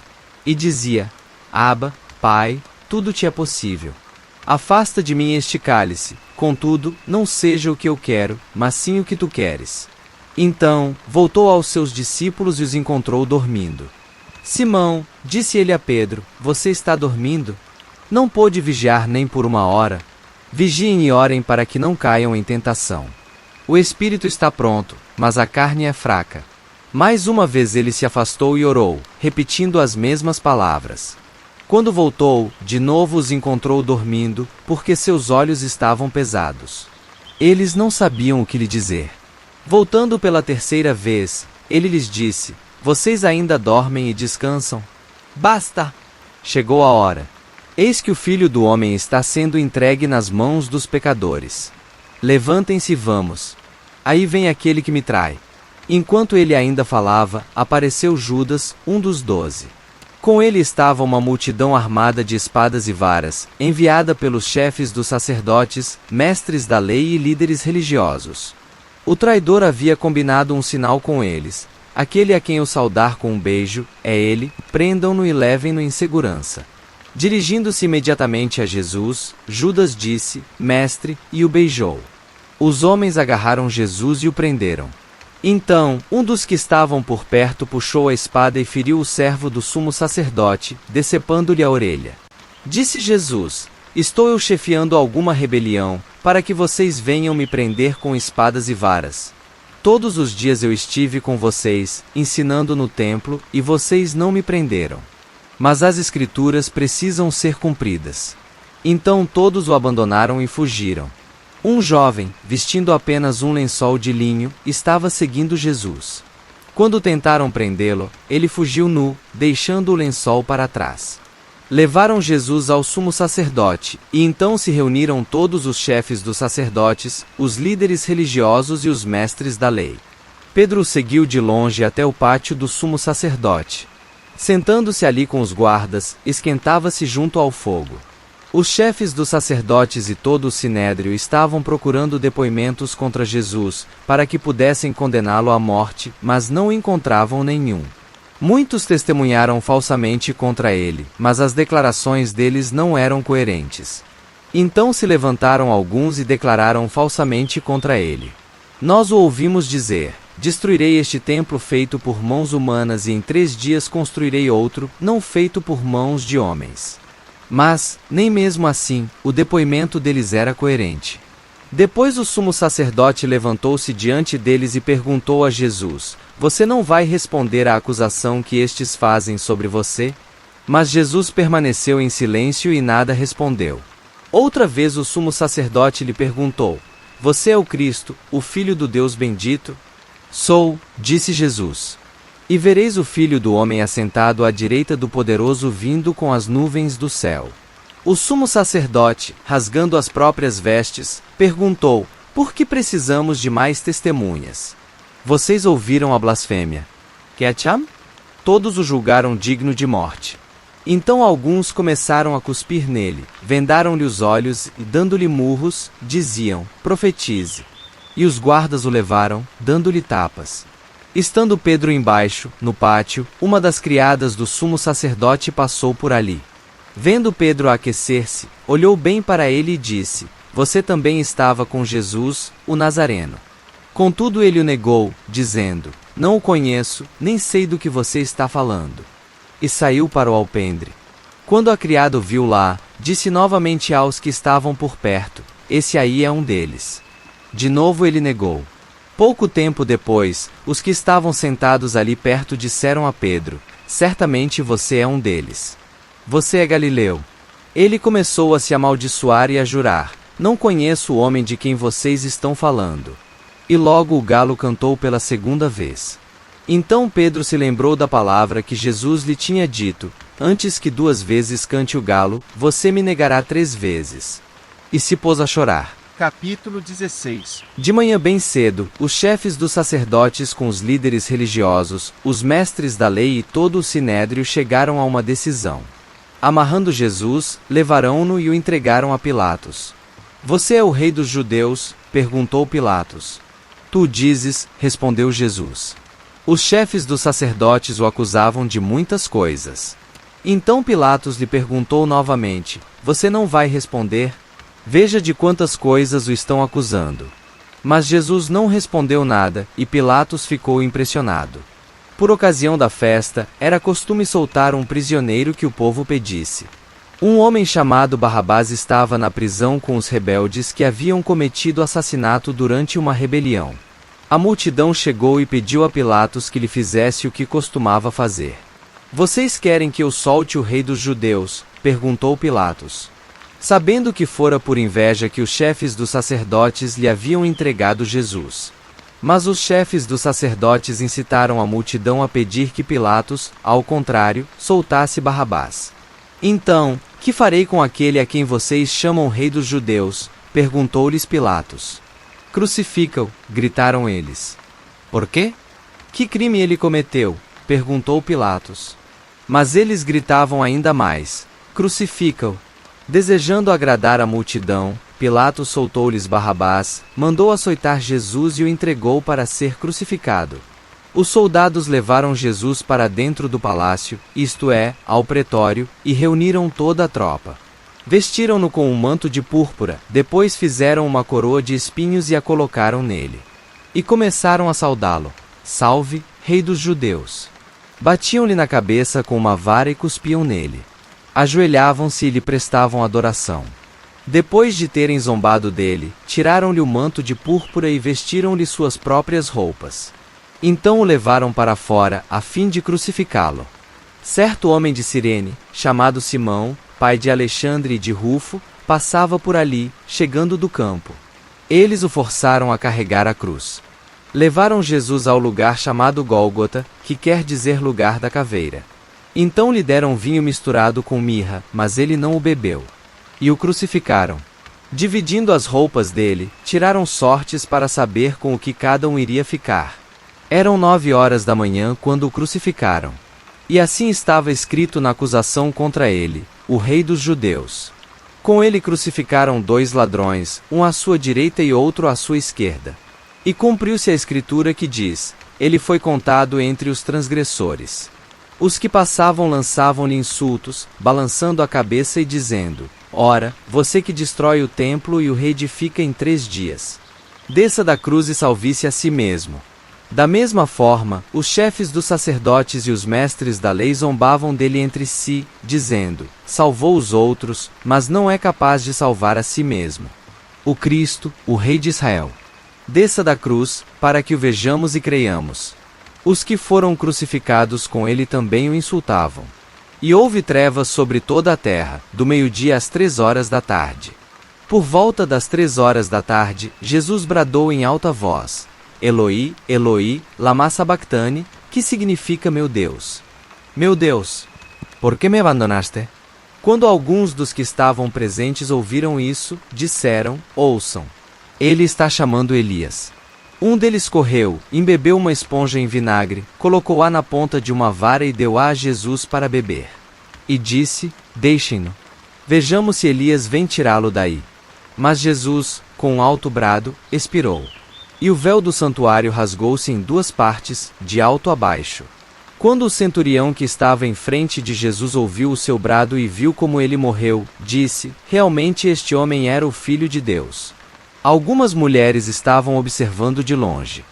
E dizia: Abba, Pai, tudo te é possível. Afasta de mim este cálice, contudo, não seja o que eu quero, mas sim o que tu queres. Então, voltou aos seus discípulos e os encontrou dormindo. Simão, disse ele a Pedro: Você está dormindo? Não pôde vigiar nem por 1 hora? Vigiem e orem para que não caiam em tentação. O espírito está pronto, mas a carne é fraca. Mais uma vez ele se afastou e orou, repetindo as mesmas palavras. Quando voltou, de novo os encontrou dormindo, porque seus olhos estavam pesados. Eles não sabiam o que lhe dizer. Voltando pela 3ª vez, ele lhes disse: Vocês ainda dormem e descansam? Basta! Chegou a hora. Eis que o Filho do Homem está sendo entregue nas mãos dos pecadores. Levantem-se e vamos. Aí vem aquele que me trai. Enquanto ele ainda falava, apareceu Judas, um dos 12. Com ele estava uma multidão armada de espadas e varas, enviada pelos chefes dos sacerdotes, mestres da lei e líderes religiosos. O traidor havia combinado um sinal com eles: aquele a quem eu saudar com um beijo, é ele, prendam-no e levem-no em segurança. Dirigindo-se imediatamente a Jesus, Judas disse: Mestre, e o beijou. Os homens agarraram Jesus e o prenderam. Então, um dos que estavam por perto puxou a espada e feriu o servo do sumo sacerdote, decepando-lhe a orelha. Disse Jesus: Estou eu chefiando alguma rebelião, para que vocês venham me prender com espadas e varas? Todos os dias eu estive com vocês, ensinando no templo, e vocês não me prenderam. Mas as Escrituras precisam ser cumpridas. Então todos o abandonaram e fugiram. Um jovem, vestindo apenas um lençol de linho, estava seguindo Jesus. Quando tentaram prendê-lo, ele fugiu nu, deixando o lençol para trás. Levaram Jesus ao sumo sacerdote, e então se reuniram todos os chefes dos sacerdotes, os líderes religiosos e os mestres da lei. Pedro o seguiu de longe até o pátio do sumo sacerdote. Sentando-se ali com os guardas, esquentava-se junto ao fogo. Os chefes dos sacerdotes e todo o sinédrio estavam procurando depoimentos contra Jesus, para que pudessem condená-lo à morte, mas não encontravam nenhum. Muitos testemunharam falsamente contra ele, mas as declarações deles não eram coerentes. Então se levantaram alguns e declararam falsamente contra ele. Nós o ouvimos dizer: destruirei este templo feito por mãos humanas e em 3 dias construirei outro, não feito por mãos de homens. Mas, nem mesmo assim, o depoimento deles era coerente. Depois o sumo sacerdote levantou-se diante deles e perguntou a Jesus: você não vai responder à acusação que estes fazem sobre você? Mas Jesus permaneceu em silêncio e nada respondeu. Outra vez o sumo sacerdote lhe perguntou: você é o Cristo, o Filho do Deus bendito? Sou, disse Jesus. E vereis o Filho do Homem assentado à direita do Poderoso vindo com as nuvens do céu. O sumo sacerdote, rasgando as próprias vestes, perguntou: por que precisamos de mais testemunhas? Vocês ouviram a blasfêmia. Ketcham? Todos o julgaram digno de morte. Então alguns começaram a cuspir nele, vendaram-lhe os olhos e, dando-lhe murros, diziam: profetize. E os guardas o levaram, dando-lhe tapas. Estando Pedro embaixo, no pátio, uma das criadas do sumo sacerdote passou por ali. Vendo Pedro aquecer-se, olhou bem para ele e disse: você também estava com Jesus, o Nazareno. Contudo ele o negou, dizendo: não o conheço, nem sei do que você está falando. E saiu para o alpendre. Quando a criada o viu lá, disse novamente aos que estavam por perto: esse aí é um deles. De novo ele negou. Pouco tempo depois, os que estavam sentados ali perto disseram a Pedro: certamente você é um deles. Você é galileu. Ele começou a se amaldiçoar e a jurar: não conheço o homem de quem vocês estão falando. E logo o galo cantou pela 2ª vez. Então Pedro se lembrou da palavra que Jesus lhe tinha dito: antes que 2 vezes cante o galo, você me negará 3 vezes. E se pôs a chorar. Capítulo 16. De manhã bem cedo, os chefes dos sacerdotes com os líderes religiosos, os mestres da lei e todo o sinédrio chegaram a uma decisão. Amarrando Jesus, levaram-no e o entregaram a Pilatos. Você é o rei dos judeus? Perguntou Pilatos. Tu dizes, respondeu Jesus. Os chefes dos sacerdotes o acusavam de muitas coisas. Então Pilatos lhe perguntou novamente: você não vai responder? Veja de quantas coisas o estão acusando. Mas Jesus não respondeu nada, e Pilatos ficou impressionado. Por ocasião da festa, era costume soltar um prisioneiro que o povo pedisse. Um homem chamado Barrabás estava na prisão com os rebeldes que haviam cometido assassinato durante uma rebelião. A multidão chegou e pediu a Pilatos que lhe fizesse o que costumava fazer. Vocês querem que eu solte o rei dos judeus? Perguntou Pilatos. Sabendo que fora por inveja que os chefes dos sacerdotes lhe haviam entregado Jesus. Mas os chefes dos sacerdotes incitaram a multidão a pedir que Pilatos, ao contrário, soltasse Barrabás. Então, que farei com aquele a quem vocês chamam rei dos judeus? Perguntou-lhes Pilatos. Crucifica-o, gritaram eles. Por quê? Que crime ele cometeu? Perguntou Pilatos. Mas eles gritavam ainda mais: crucifica-o. Desejando agradar a multidão, Pilatos soltou-lhes Barrabás, mandou açoitar Jesus e o entregou para ser crucificado. Os soldados levaram Jesus para dentro do palácio, isto é, ao pretório, e reuniram toda a tropa. Vestiram-no com um manto de púrpura, depois fizeram uma coroa de espinhos e a colocaram nele. E começaram a saudá-lo: salve, rei dos judeus. Batiam-lhe na cabeça com uma vara e cuspiam nele. Ajoelhavam-se e lhe prestavam adoração. Depois de terem zombado dele, tiraram-lhe o manto de púrpura e vestiram-lhe suas próprias roupas. Então o levaram para fora, a fim de crucificá-lo. Certo homem de Cirene, chamado Simão, pai de Alexandre e de Rufo, passava por ali, chegando do campo. Eles o forçaram a carregar a cruz. Levaram Jesus ao lugar chamado Gólgota, que quer dizer lugar da caveira. Então lhe deram vinho misturado com mirra, mas ele não o bebeu. E o crucificaram. Dividindo as roupas dele, tiraram sortes para saber com o que cada um iria ficar. Eram 9 horas da manhã quando o crucificaram. E assim estava escrito na acusação contra ele, o rei dos judeus. Com ele crucificaram 2 ladrões, um à sua direita e outro à sua esquerda. E cumpriu-se a escritura que diz: ele foi contado entre os transgressores. Os que passavam lançavam-lhe insultos, balançando a cabeça e dizendo: ora, você que destrói o templo e o reedifica em 3 dias. Desça da cruz e salve-se a si mesmo. Da mesma forma, os chefes dos sacerdotes e os mestres da lei zombavam dele entre si, dizendo: salvou os outros, mas não é capaz de salvar a si mesmo. O Cristo, o Rei de Israel. Desça da cruz, para que o vejamos e creiamos. Os que foram crucificados com ele também o insultavam. E houve trevas sobre toda a terra, do meio-dia às 3 horas da tarde. Por volta das 3 horas da tarde, Jesus bradou em alta voz: Eloi, Eloi, lama sabachthani, que significa meu Deus, por que me abandonaste? Quando alguns dos que estavam presentes ouviram isso, disseram: ouçam, ele está chamando Elias. Um deles correu, embebeu uma esponja em vinagre, colocou-a na ponta de uma vara e deu-a a Jesus para beber. E disse: deixem-no. Vejamos se Elias vem tirá-lo daí. Mas Jesus, com um alto brado, expirou. E o véu do santuário rasgou-se em 2 partes, de alto a baixo. Quando o centurião que estava em frente de Jesus ouviu o seu brado e viu como ele morreu, disse: realmente este homem era o Filho de Deus. Algumas mulheres estavam observando de longe.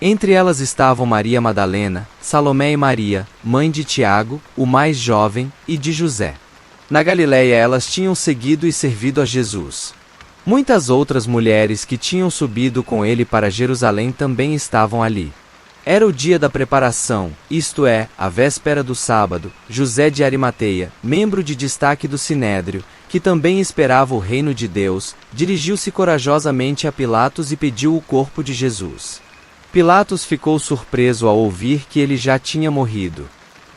Entre elas estavam Maria Madalena, Salomé e Maria, mãe de Tiago, o mais jovem, e de José. Na Galiléia elas tinham seguido e servido a Jesus. Muitas outras mulheres que tinham subido com ele para Jerusalém também estavam ali. Era o dia da preparação, isto é, a véspera do sábado. José de Arimateia, membro de destaque do Sinédrio, que também esperava o reino de Deus, dirigiu-se corajosamente a Pilatos e pediu o corpo de Jesus. Pilatos ficou surpreso ao ouvir que ele já tinha morrido.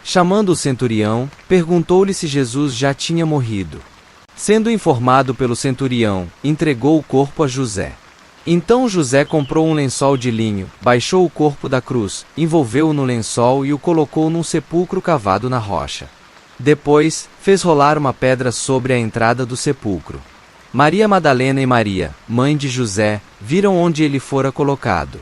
Chamando o centurião, perguntou-lhe se Jesus já tinha morrido. Sendo informado pelo centurião, entregou o corpo a José. Então José comprou um lençol de linho, baixou o corpo da cruz, envolveu-o no lençol e o colocou num sepulcro cavado na rocha. Depois, fez rolar uma pedra sobre a entrada do sepulcro. Maria Madalena e Maria, mãe de José, viram onde ele fora colocado.